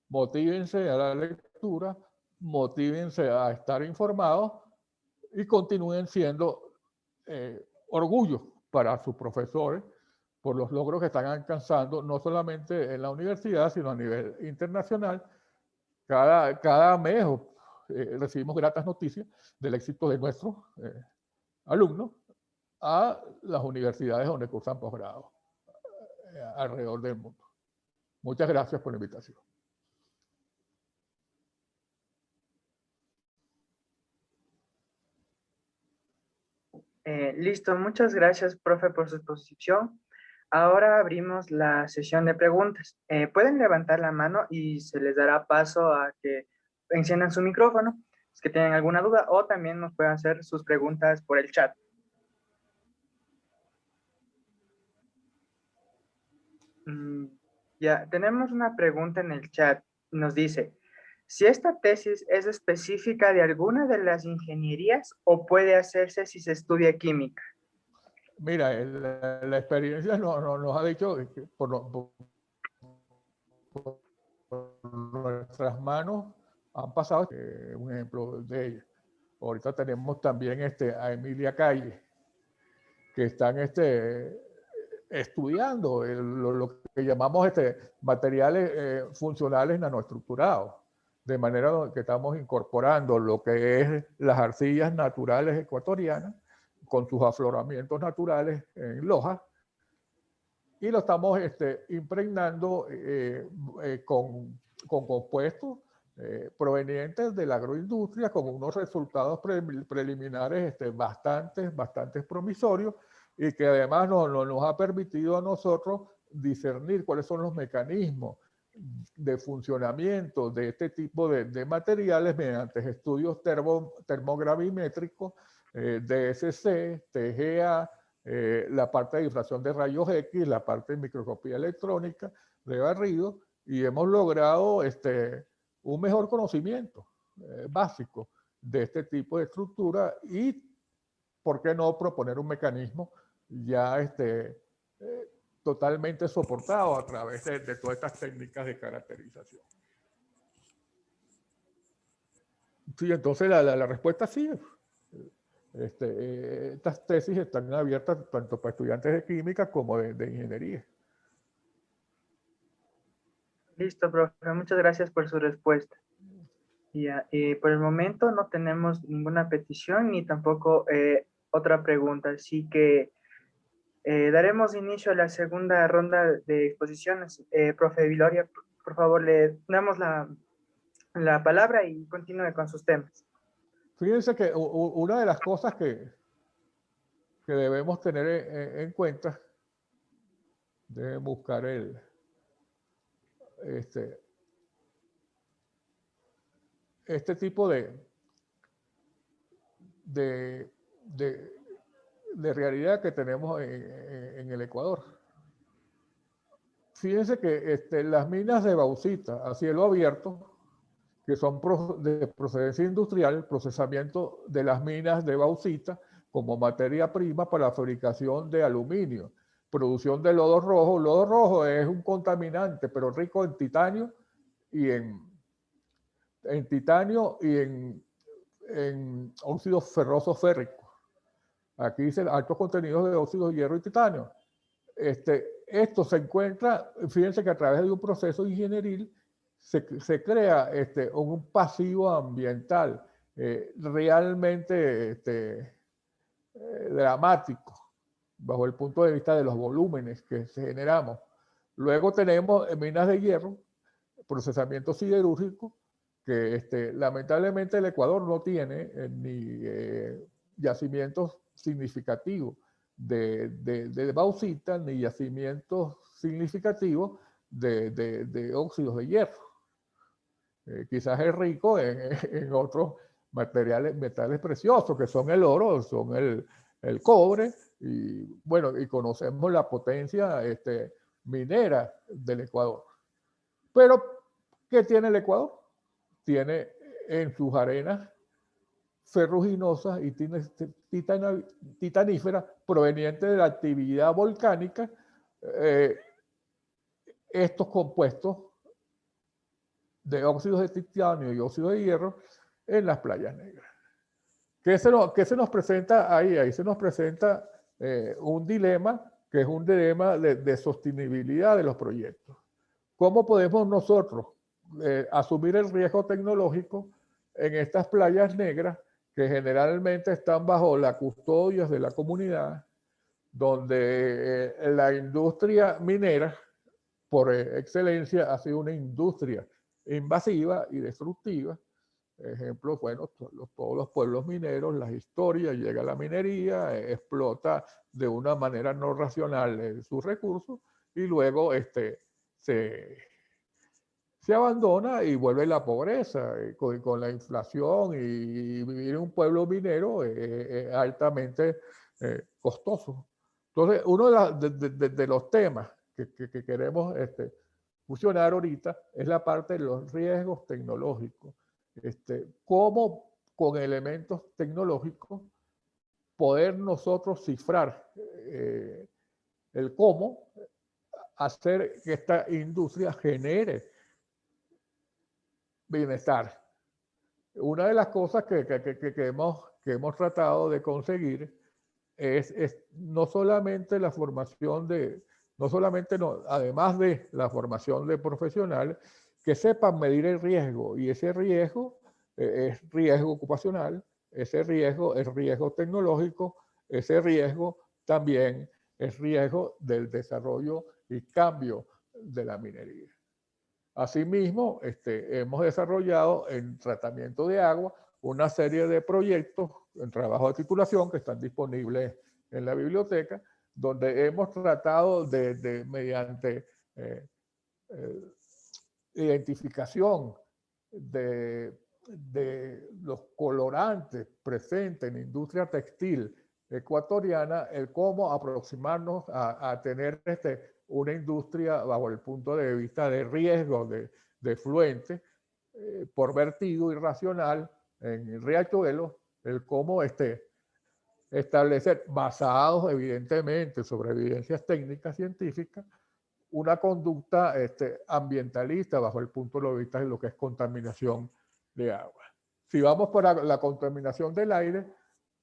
Motívense a la lectura, motívense a estar informados y continúen siendo orgullo para sus profesores por los logros que están alcanzando, no solamente en la universidad, sino a nivel internacional. Cada mes recibimos gratas noticias del éxito de nuestros alumnos a las universidades donde cursan posgrado alrededor del mundo. Muchas gracias por la invitación. Listo, muchas gracias, profe, por su exposición. Ahora abrimos la sesión de preguntas. Pueden levantar la mano y se les dará paso a que enciendan su micrófono, si que tienen alguna duda, o también nos pueden hacer sus preguntas por el chat. Ya, tenemos una pregunta en el chat. Nos dice, si esta tesis es específica de alguna de las ingenierías o puede hacerse si se estudia química. Mira, la experiencia nos ha dicho que por nuestras manos han pasado un ejemplo de ella. Ahorita tenemos también a Emilia Calle, que están estudiando lo que llamamos materiales funcionales nanoestructurados, de manera que estamos incorporando lo que es las arcillas naturales ecuatorianas con sus afloramientos naturales en lojas, y lo estamos impregnando con compuestos provenientes de la agroindustria, con unos resultados preliminares bastante promisorios, y que además nos ha permitido a nosotros discernir cuáles son los mecanismos de funcionamiento de este tipo de materiales mediante estudios termogravimétricos, DSC, TGA, la parte de difracción de rayos X, la parte de microscopía electrónica, de barrido, y hemos logrado un mejor conocimiento básico de este tipo de estructura y, ¿por qué no proponer un mecanismo ya totalmente soportado a través de todas estas técnicas de caracterización? Sí, entonces la respuesta sí. Estas tesis están abiertas tanto para estudiantes de química como de ingeniería. Listo, profe. Muchas gracias por su respuesta. Por el momento no tenemos ninguna petición ni tampoco otra pregunta, así que daremos inicio a la segunda ronda de exposiciones. Profe Viloria, por favor, le damos la palabra y continúe con sus temas. Fíjense que una de las cosas que debemos tener en cuenta, deben buscar este tipo de realidad que tenemos en el Ecuador. Fíjense que las minas de bauxita a cielo abierto, que son de procedencia industrial, el procesamiento de las minas de bauxita como materia prima para la fabricación de aluminio, producción de lodo rojo. Lodo rojo es un contaminante, pero rico en titanio y en óxidos ferrosos férricos. Aquí dice altos contenidos de óxidos de hierro y titanio. Esto se encuentra, fíjense que a través de un proceso ingenieril se crea un pasivo ambiental realmente dramático bajo el punto de vista de los volúmenes que generamos. Luego tenemos minas de hierro, procesamiento siderúrgico, que lamentablemente el Ecuador no tiene ni yacimientos significativos de bauxita, ni yacimientos significativos de óxidos de hierro. Quizás es rico en otros metales preciosos, que son el oro, son el cobre, y bueno, y conocemos la potencia minera del Ecuador. Pero, ¿qué tiene el Ecuador? Tiene en sus arenas ferruginosas y titaníferas provenientes de la actividad volcánica estos compuestos de óxidos de titanio y óxidos de hierro en las playas negras. ¿Qué se nos presenta ahí? Ahí se nos presenta un dilema, que es un dilema de sostenibilidad de los proyectos. ¿Cómo podemos nosotros asumir el riesgo tecnológico en estas playas negras que generalmente están bajo la custodia de la comunidad, donde la industria minera, por excelencia, ha sido una industria invasiva y destructiva? Ejemplo, bueno, todos los pueblos mineros, las historias, llega la minería, explota de una manera no racional sus recursos, y luego se abandona y vuelve la pobreza con la inflación, y vivir en un pueblo minero es altamente costoso. Entonces, uno de los temas que queremos fusionar ahorita es la parte de los riesgos tecnológicos. Cómo con elementos tecnológicos poder nosotros cifrar el cómo hacer que esta industria genere bienestar. Una de las cosas que hemos tratado de conseguir es no solamente la formación de, no solamente, no, además de la formación de profesionales, que sepan medir el riesgo, y ese riesgo es riesgo ocupacional, ese riesgo es riesgo tecnológico, ese riesgo también es riesgo del desarrollo y cambio de la minería. Asimismo, hemos desarrollado en tratamiento de agua una serie de proyectos en trabajo de titulación que están disponibles en la biblioteca, donde hemos tratado de mediante identificación de los colorantes presentes en la industria textil ecuatoriana, el cómo aproximarnos a tener una industria bajo el punto de vista de riesgo de fluente por vertido irracional en el riachuelo, el cómo establecer, basados evidentemente sobre evidencias técnicas científicas, una conducta ambientalista bajo el punto de vista de lo que es contaminación de agua. Si vamos por la contaminación del aire,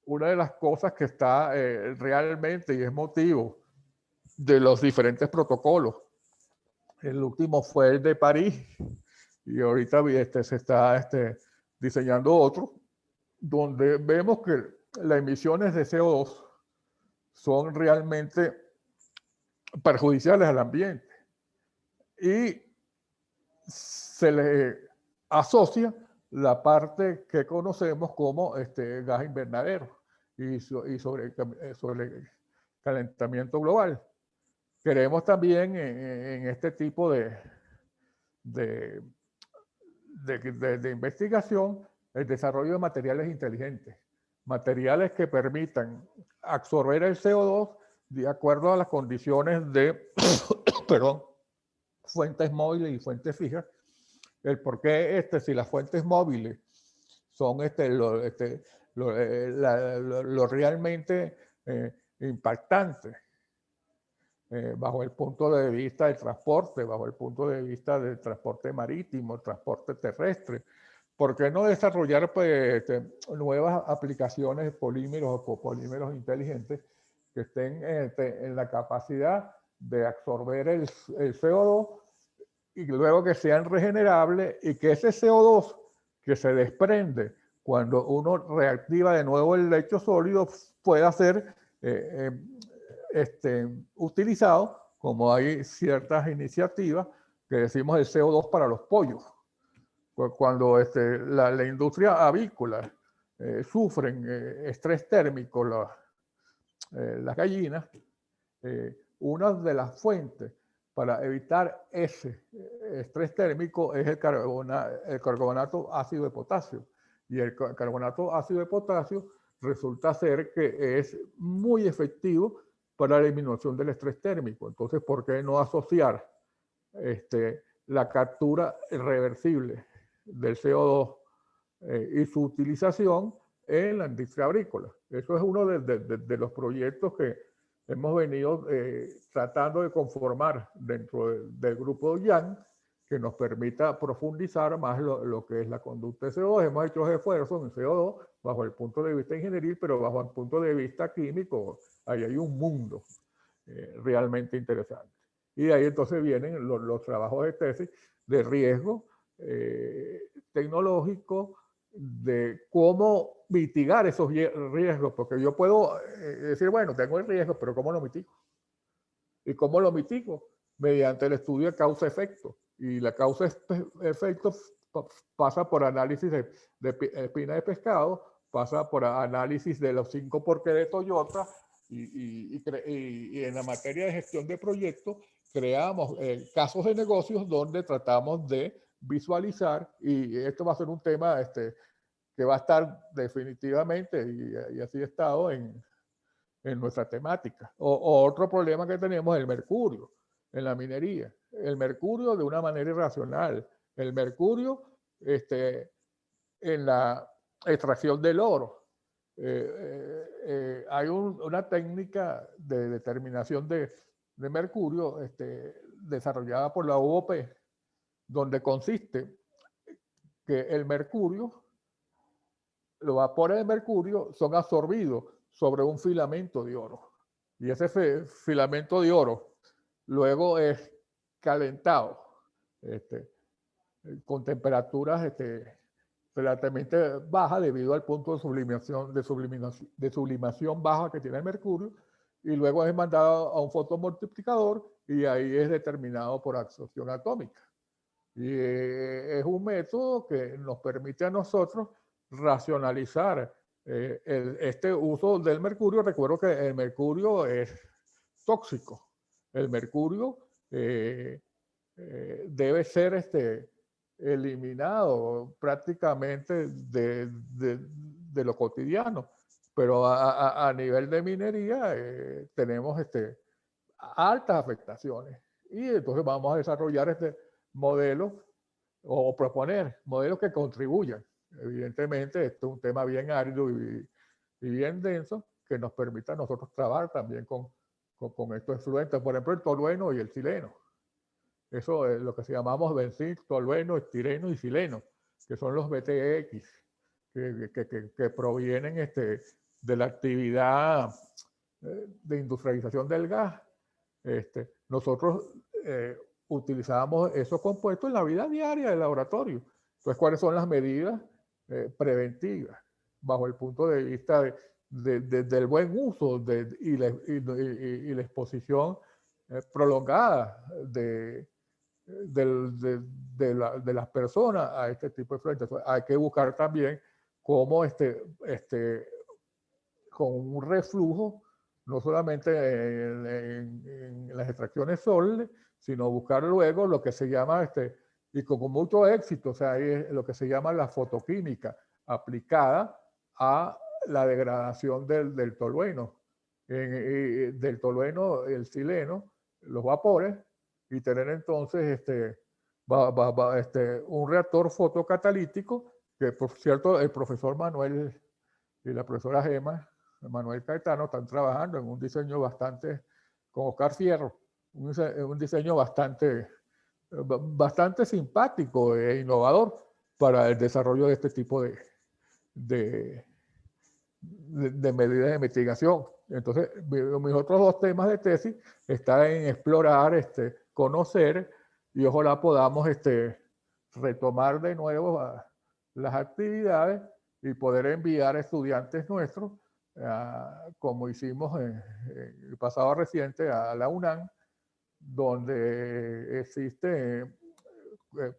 una de las cosas que está realmente y es motivo de los diferentes protocolos, el último fue el de París y ahorita se está diseñando otro, donde vemos que las emisiones de CO2 son realmente perjudiciales al ambiente y se le asocia la parte que conocemos como gas invernadero y sobre calentamiento global. Queremos también en este tipo de investigación el desarrollo de materiales inteligentes, materiales que permitan absorber el CO2 de acuerdo a las condiciones de perdón, fuentes móviles y fuentes fijas. El por qué si las fuentes móviles son lo realmente impactante bajo el punto de vista del transporte, bajo el punto de vista del transporte marítimo, el transporte terrestre. ¿Por qué no desarrollar pues, nuevas aplicaciones de polímeros o copolímeros inteligentes que estén en la capacidad de absorber el CO2 y luego que sean regenerables y que ese CO2 que se desprende cuando uno reactiva de nuevo el lecho sólido pueda ser utilizado, como hay ciertas iniciativas que decimos el CO2 para los pollos. Cuando la industria avícola sufren estrés térmico, las gallinas, una de las fuentes para evitar ese estrés térmico es el carbonato ácido de potasio. Y el carbonato ácido de potasio resulta ser que es muy efectivo para la eliminación del estrés térmico. Entonces, ¿por qué no asociar la captura reversible del CO2 y su utilización en la industria agrícola? Eso es uno de los proyectos que hemos venido tratando de conformar dentro del grupo YAN, que nos permita profundizar más lo que es la conducta de CO2. Hemos hecho esfuerzos en CO2 bajo el punto de vista ingenieril, pero bajo el punto de vista químico, ahí hay un mundo realmente interesante. Y de ahí entonces vienen los trabajos de tesis de riesgo tecnológico, de cómo mitigar esos riesgos, porque yo puedo decir, bueno, tengo el riesgo, pero ¿cómo lo mitigo? ¿Y cómo lo mitigo? Mediante el estudio de causa-efecto. Y la causa-efecto pasa por análisis de espina de pescado, pasa por análisis de los 5 por qué de Toyota, y en la materia de gestión de proyectos creamos casos de negocios donde tratamos de visualizar, y esto va a ser un tema que va a estar definitivamente, y así ha estado en nuestra temática. Otro problema que tenemos es el mercurio en la minería. El mercurio de una manera irracional. El mercurio en la extracción del oro. Hay una técnica de determinación de mercurio desarrollada por la UOP, donde consiste que el mercurio, los vapores de mercurio son absorbidos sobre un filamento de oro. Y ese filamento de oro luego es calentado con temperaturas relativamente bajas debido al punto de sublimación baja que tiene el mercurio, y luego es mandado a un fotomultiplicador y ahí es determinado por absorción atómica. Y es un método que nos permite a nosotros racionalizar este uso del mercurio. Recuerdo que el mercurio es tóxico. El mercurio debe ser eliminado prácticamente de lo cotidiano. Pero a nivel de minería tenemos altas afectaciones. Y entonces vamos a desarrollar modelos o proponer modelos que contribuyan. Evidentemente, esto es un tema bien árido y bien denso que nos permita a nosotros trabajar también con estos efluentes, por ejemplo, el tolueno y el sileno. Eso es lo que se llamamos benzil, tolueno, estireno y sileno, que son los BTX, que provienen de la actividad de industrialización del gas. Nosotros utilizamos esos compuestos en la vida diaria del laboratorio. Entonces, ¿cuáles son las medidas preventivas bajo el punto de vista del buen uso y la exposición prolongada de las personas a este tipo de efluentes? Hay que buscar también cómo con un reflujo, no solamente en las extracciones sólidas, sino buscar luego lo que se llama, y con mucho éxito, o sea, es lo que se llama la fotoquímica aplicada a la degradación del tolueno. Del tolueno, el sileno, los vapores, y tener entonces un reactor fotocatalítico, que por cierto el profesor Manuel y la profesora Gemma Manuel Caetano están trabajando en un diseño bastante, con Oscar Fierro, un diseño bastante simpático e innovador para el desarrollo de este tipo de medidas de mitigación. Entonces, mis otros dos temas de tesis están en explorar, conocer, y ojalá podamos retomar de nuevo las actividades y poder enviar a estudiantes nuestros, como hicimos en el pasado reciente, a la UNAM, donde existen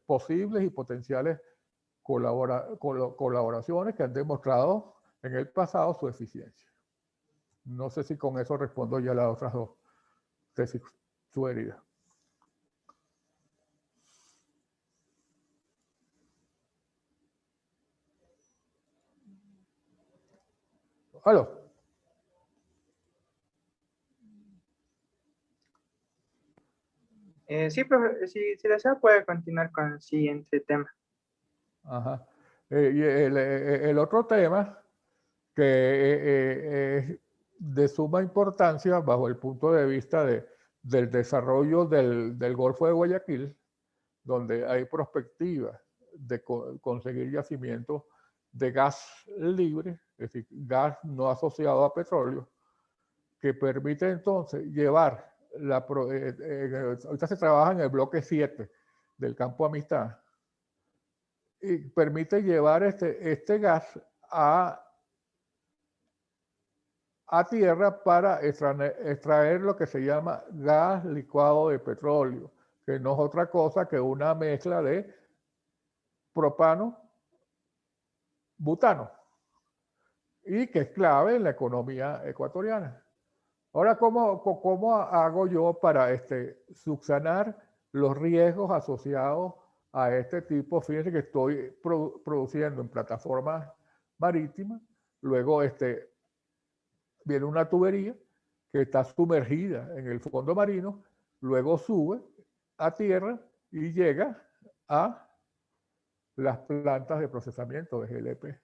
posibles y potenciales colaboraciones que han demostrado en el pasado su eficiencia. No sé si con eso respondo ya a las otras dos tesis sugeridas. ¿Aló? Sí, profe, si desea puede continuar con el siguiente tema. Ajá. Y el otro tema que es de suma importancia bajo el punto de vista del desarrollo del Golfo de Guayaquil, donde hay perspectivas de conseguir yacimientos de gas libre, es decir, gas no asociado a petróleo, que permite entonces llevar ahorita se trabaja en el bloque 7 del Campo Amistad, y permite llevar este gas a tierra para extraer lo que se llama gas licuado de petróleo, que no es otra cosa que una mezcla de propano, butano, y que es clave en la economía ecuatoriana. Ahora, ¿cómo hago yo para subsanar los riesgos asociados a este tipo? Fíjense que estoy produciendo en plataformas marítimas, luego viene una tubería que está sumergida en el fondo marino, luego sube a tierra y llega a las plantas de procesamiento de GLP.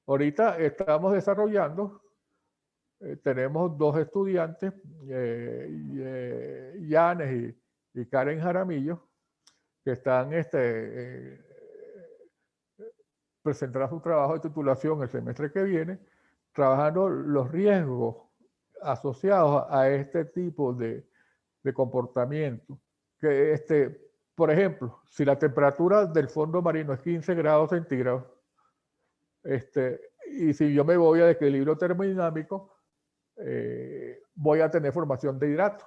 Ahorita estamos desarrollando, tenemos dos estudiantes, Yanes y Karen Jaramillo, que están presentando su trabajo de titulación el semestre que viene, trabajando los riesgos asociados a este tipo de comportamiento. Que por ejemplo, si la temperatura del fondo marino es 15 grados centígrados, y si yo me voy a equilibrio termodinámico, voy a tener formación de hidratos.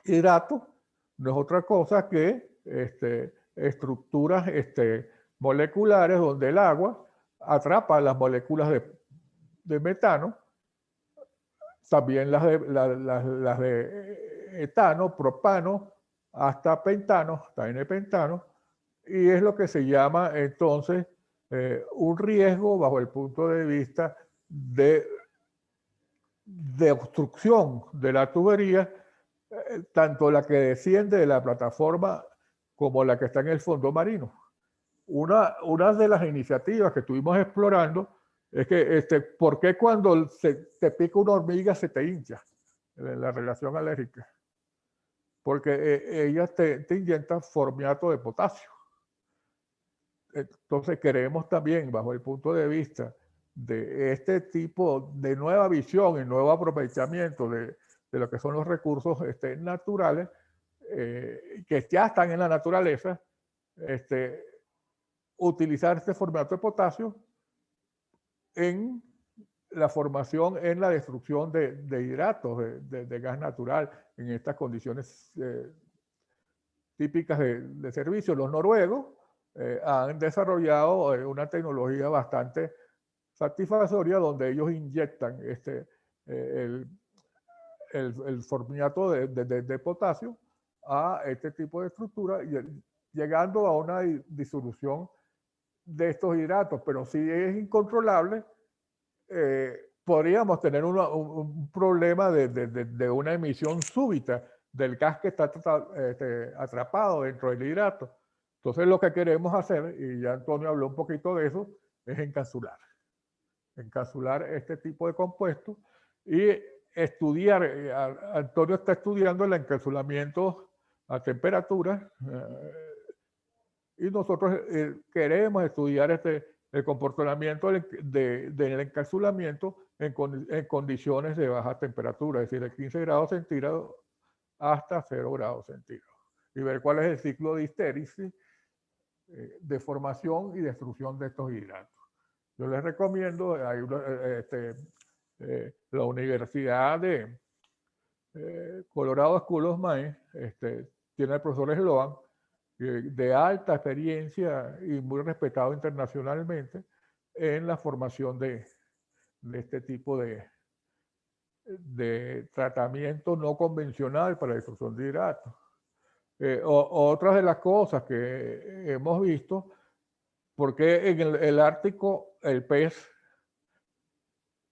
Hidrato no es otra cosa que estructuras moleculares donde el agua atrapa las moléculas de metano, también las de etano, propano, hasta pentano, hasta N-pentano, y es lo que se llama entonces un riesgo bajo el punto de vista de obstrucción de la tubería, tanto la que desciende de la plataforma como la que está en el fondo marino. Una de las iniciativas que estuvimos explorando es que, ¿por qué cuando te pica una hormiga se te hincha la relación alérgica? Porque ellas te inyectan formiato de potasio. Entonces queremos también, bajo el punto de vista de este tipo de nueva visión y nuevo aprovechamiento de lo que son los recursos naturales, que ya están en la naturaleza, utilizar este formato de potasio en la formación, en la destrucción de hidratos, de gas natural, en estas condiciones típicas de servicio. Los noruegos han desarrollado una tecnología bastante satisfactoria donde ellos inyectan el formiato de potasio a este tipo de estructura, llegando a una disolución de estos hidratos. Pero si es incontrolable, podríamos tener un problema de una emisión súbita del gas que está atrapado dentro del hidrato. Entonces lo que queremos hacer, y ya Antonio habló un poquito de eso, es encapsular este tipo de compuestos y estudiar. Antonio está estudiando el encapsulamiento a temperatura, y nosotros queremos estudiar el comportamiento del encapsulamiento en condiciones de baja temperatura, es decir, de 15 grados centígrados hasta 0 grados centígrados, y ver cuál es el ciclo de histéresis, de formación y destrucción de estos hidratos. Yo les recomiendo, la Universidad de Colorado School of Mines tiene al profesor Sloan, de alta experiencia y muy respetado internacionalmente en la formación de este tipo de tratamiento no convencional para la destrucción de hidratos. Otras de las cosas que hemos visto, porque en el Ártico el pez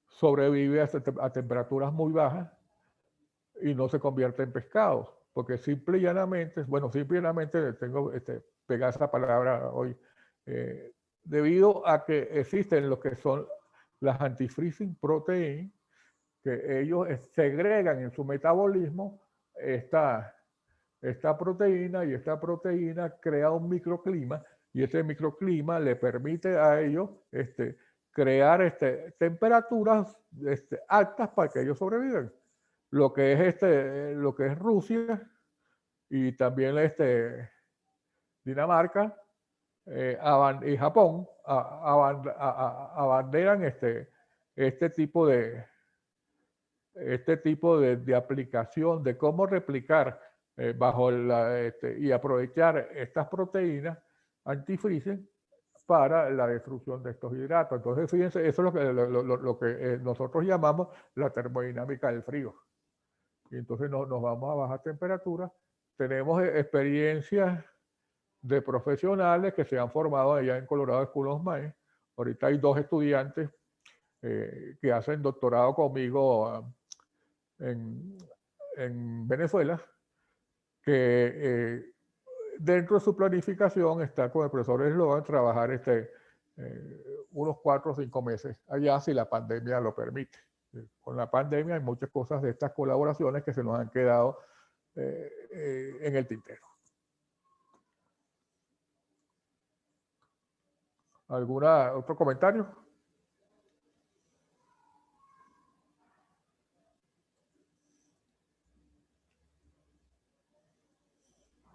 sobrevive a temperaturas muy bajas y no se convierte en pescado, porque simple y llanamente, tengo pegada esa palabra hoy, debido a que existen lo que son las antifreezing protein, que ellos segregan en su metabolismo esta proteína, y esta proteína crea un microclima, y ese microclima le permite a ellos crear temperaturas altas para que ellos sobrevivan. Lo que es Rusia y también Dinamarca y Japón abanderan este tipo de aplicación, de cómo replicar y aprovechar estas proteínas antifreezing para la destrucción de estos hidratos. Entonces, fíjense, eso es lo que nosotros llamamos la termodinámica del frío. Y entonces nos vamos a baja temperatura. Tenemos experiencias de profesionales que se han formado allá en Colorado School of Mines. Ahorita hay 2 estudiantes que hacen doctorado conmigo en Venezuela, que dentro de su planificación está con el profesor Sloan trabajar unos 4 o 5 meses allá, si la pandemia lo permite. Con la pandemia hay muchas cosas de estas colaboraciones que se nos han quedado en el tintero. ¿Otro comentario?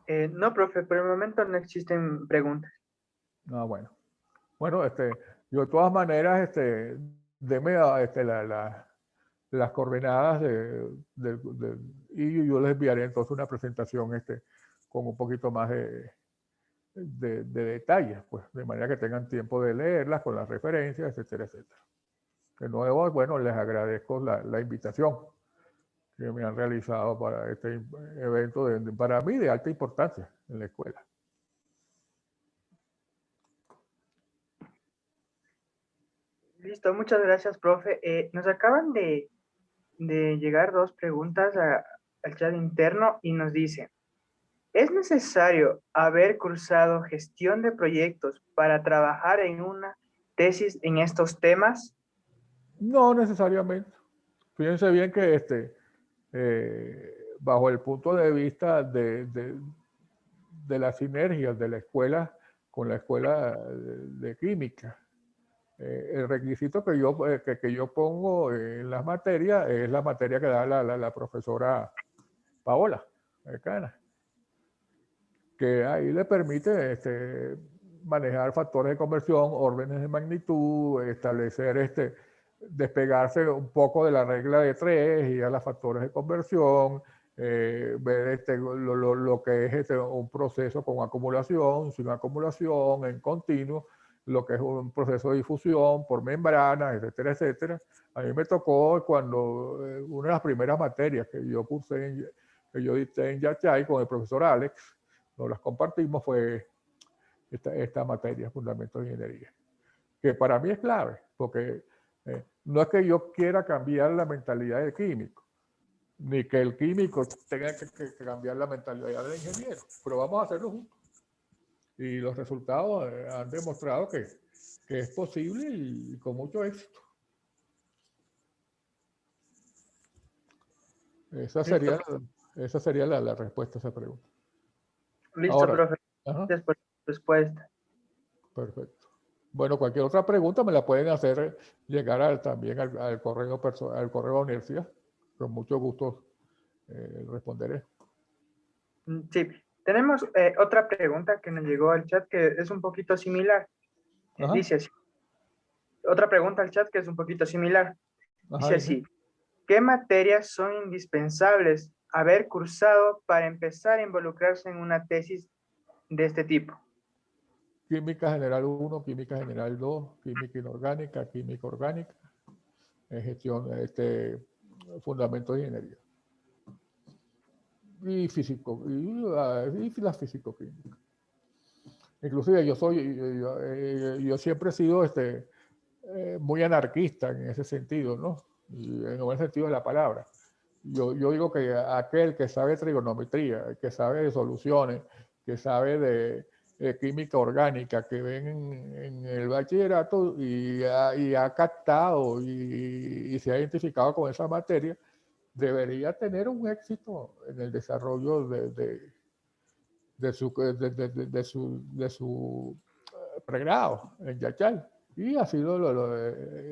No, profe, por el momento no existen preguntas. Ah, bueno. Bueno, yo de todas maneras, deme las coordenadas y yo les enviaré entonces una presentación con un poquito más de detalles, pues, de manera que tengan tiempo de leerlas con las referencias, etcétera, etcétera. De nuevo, bueno, les agradezco la invitación que me han realizado para este evento para mí de alta importancia en la escuela. Listo, muchas gracias, profe. Nos acaban de llegar dos preguntas al chat interno y nos dicen, ¿es necesario haber cursado gestión de proyectos para trabajar en una tesis en estos temas? No necesariamente. Fíjense bien que bajo el punto de vista de las sinergias de la escuela con la escuela de química, el requisito que yo pongo en las materias es la materia que da la profesora Paola Cana, que ahí le permite manejar factores de conversión, órdenes de magnitud, establecer, despegarse un poco de la regla de 3 y a los factores de conversión, ver lo que es un proceso con acumulación, sin acumulación, en continuo, lo que es un proceso de difusión por membranas, etcétera, etcétera. A mí me tocó cuando una de las primeras materias que yo cursé, que yo dicté en Yachay con el profesor Alex, nos las compartimos, fue esta materia, Fundamentos de Ingeniería, que para mí es clave, porque no es que yo quiera cambiar la mentalidad del químico, ni que el químico tenga que cambiar la mentalidad del ingeniero, pero vamos a hacerlo juntos. Y los resultados han demostrado que es posible y con mucho éxito. Esa sería la respuesta a esa pregunta. Listo, Ahora, profe. Gracias por la respuesta. Perfecto. Bueno, cualquier otra pregunta me la pueden hacer llegar también al correo al correo de la universidad. Con mucho gusto responderé. Sí, tenemos otra pregunta que nos llegó al chat que es un poquito similar. Dice así. Otra pregunta al chat que es un poquito similar. Dice así. ¿Qué materias son indispensables haber cursado para empezar a involucrarse en una tesis de este tipo? Química general 1, química general 2, química inorgánica, química orgánica, gestión, fundamentos de ingeniería. Y físico, y la físico-química. Inclusive yo siempre he sido muy anarquista en ese sentido, ¿no? Y en el buen sentido de la palabra. Yo digo que aquel que sabe trigonometría, que sabe de soluciones, que sabe de química orgánica, que ven en el bachillerato y ha captado y se ha identificado con esa materia, debería tener un éxito en el desarrollo de su pregrado en Yachay. Y ha sido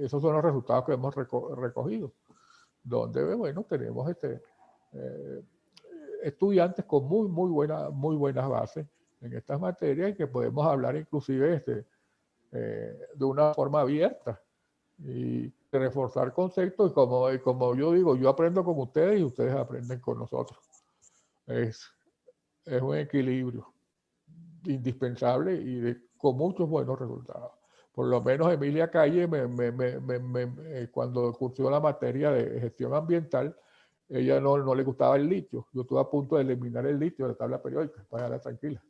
esos son los resultados que hemos recogido, donde, bueno, tenemos estudiantes con muy buenas bases en estas materias y que podemos hablar inclusive de una forma abierta y reforzar conceptos y como yo digo, yo aprendo con ustedes y ustedes aprenden con nosotros. Es un equilibrio indispensable y con muchos buenos resultados. Por lo menos Emilia Calle, cuando cursó la materia de gestión ambiental, ella no le gustaba el litio. Yo estuve a punto de eliminar el litio de la tabla periódica para dejarla tranquila.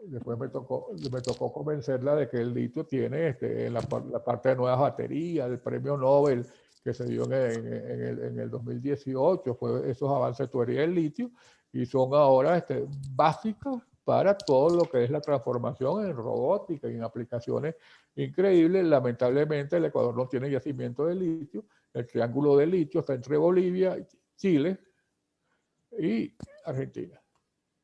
Después me tocó convencerla de que el litio tiene en la parte de nuevas baterías, el premio Nobel que se dio en el 2018, fue esos avances de teoría del litio, y son ahora básicos para todo lo que es la transformación en robótica y en aplicaciones increíbles. Lamentablemente el Ecuador no tiene yacimiento de litio, el triángulo de litio está entre Bolivia, Chile y Argentina.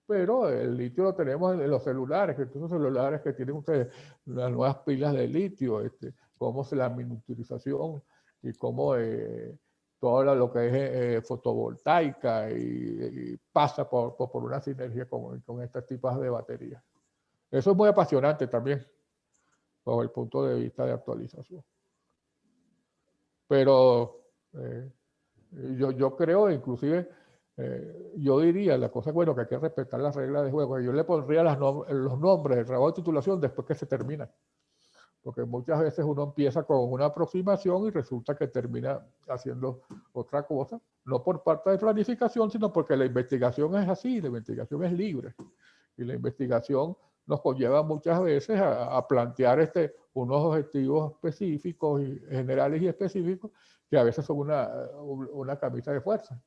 Pero el litio lo tenemos en los celulares, que esos celulares que tienen ustedes las nuevas pilas de litio, cómo se la miniaturización y cómo todo lo que es fotovoltaica y pasa por una sinergia con estos tipos de baterías. Eso es muy apasionante también, desde el punto de vista de actualización. Pero yo creo, inclusive, yo diría, la cosa, bueno, que hay que respetar las reglas de juego. Yo le pondría los nombres del trabajo de titulación después que se termina. Porque muchas veces uno empieza con una aproximación y resulta que termina haciendo otra cosa, no por parte de planificación, sino porque la investigación es así, la investigación es libre. Y la investigación nos conlleva muchas veces a plantear unos objetivos específicos, generales y específicos, que a veces son una camisa de fuerza.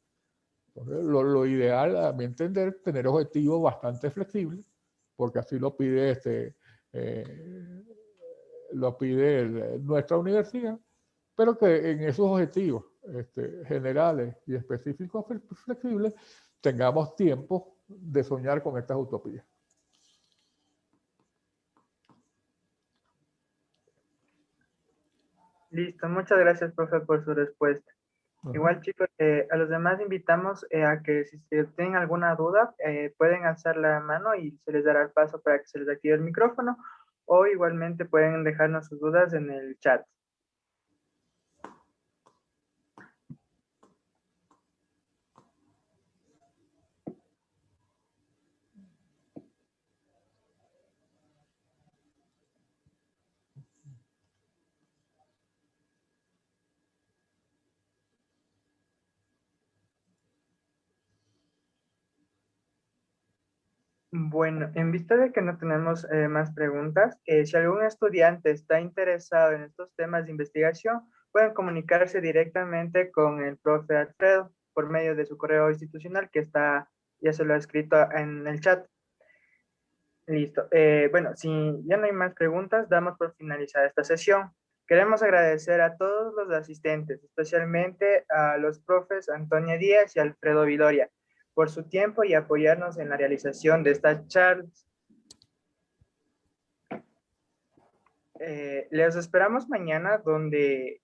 Entonces, lo ideal, a mi entender, tener objetivos bastante flexibles, porque así lo pide nuestra universidad, pero que en esos objetivos generales y específicos flexibles tengamos tiempo de soñar con estas utopías. Listo, muchas gracias, profe, por su respuesta. Igual, chicos, a los demás invitamos a que si tienen alguna duda, pueden alzar la mano y se les dará el paso para que se les active el micrófono, o igualmente pueden dejarnos sus dudas en el chat. Bueno, en vista de que no tenemos más preguntas, si algún estudiante está interesado en estos temas de investigación, pueden comunicarse directamente con el profe Alfredo por medio de su correo institucional que ya se lo ha escrito en el chat. Listo. Bueno, si ya no hay más preguntas, damos por finalizada esta sesión. Queremos agradecer a todos los asistentes, especialmente a los profes Antonia Díaz y Alfredo Viloria, por su tiempo y apoyarnos en la realización de estas charlas. Les esperamos mañana donde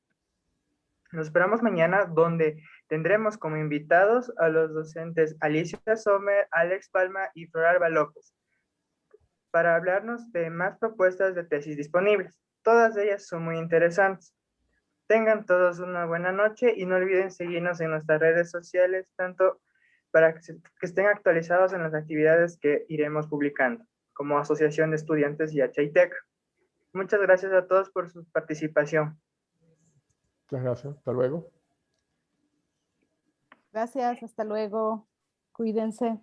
tendremos como invitados a los docentes Alicia Sommer, Alex Palma y Flor López para hablarnos de más propuestas de tesis disponibles. Todas ellas son muy interesantes. Tengan todos una buena noche y no olviden seguirnos en nuestras redes sociales, tanto para que estén actualizados en las actividades que iremos publicando, como Asociación de Estudiantes y HITEC. Muchas gracias a todos por su participación. Muchas gracias. Hasta luego. Gracias. Hasta luego. Cuídense.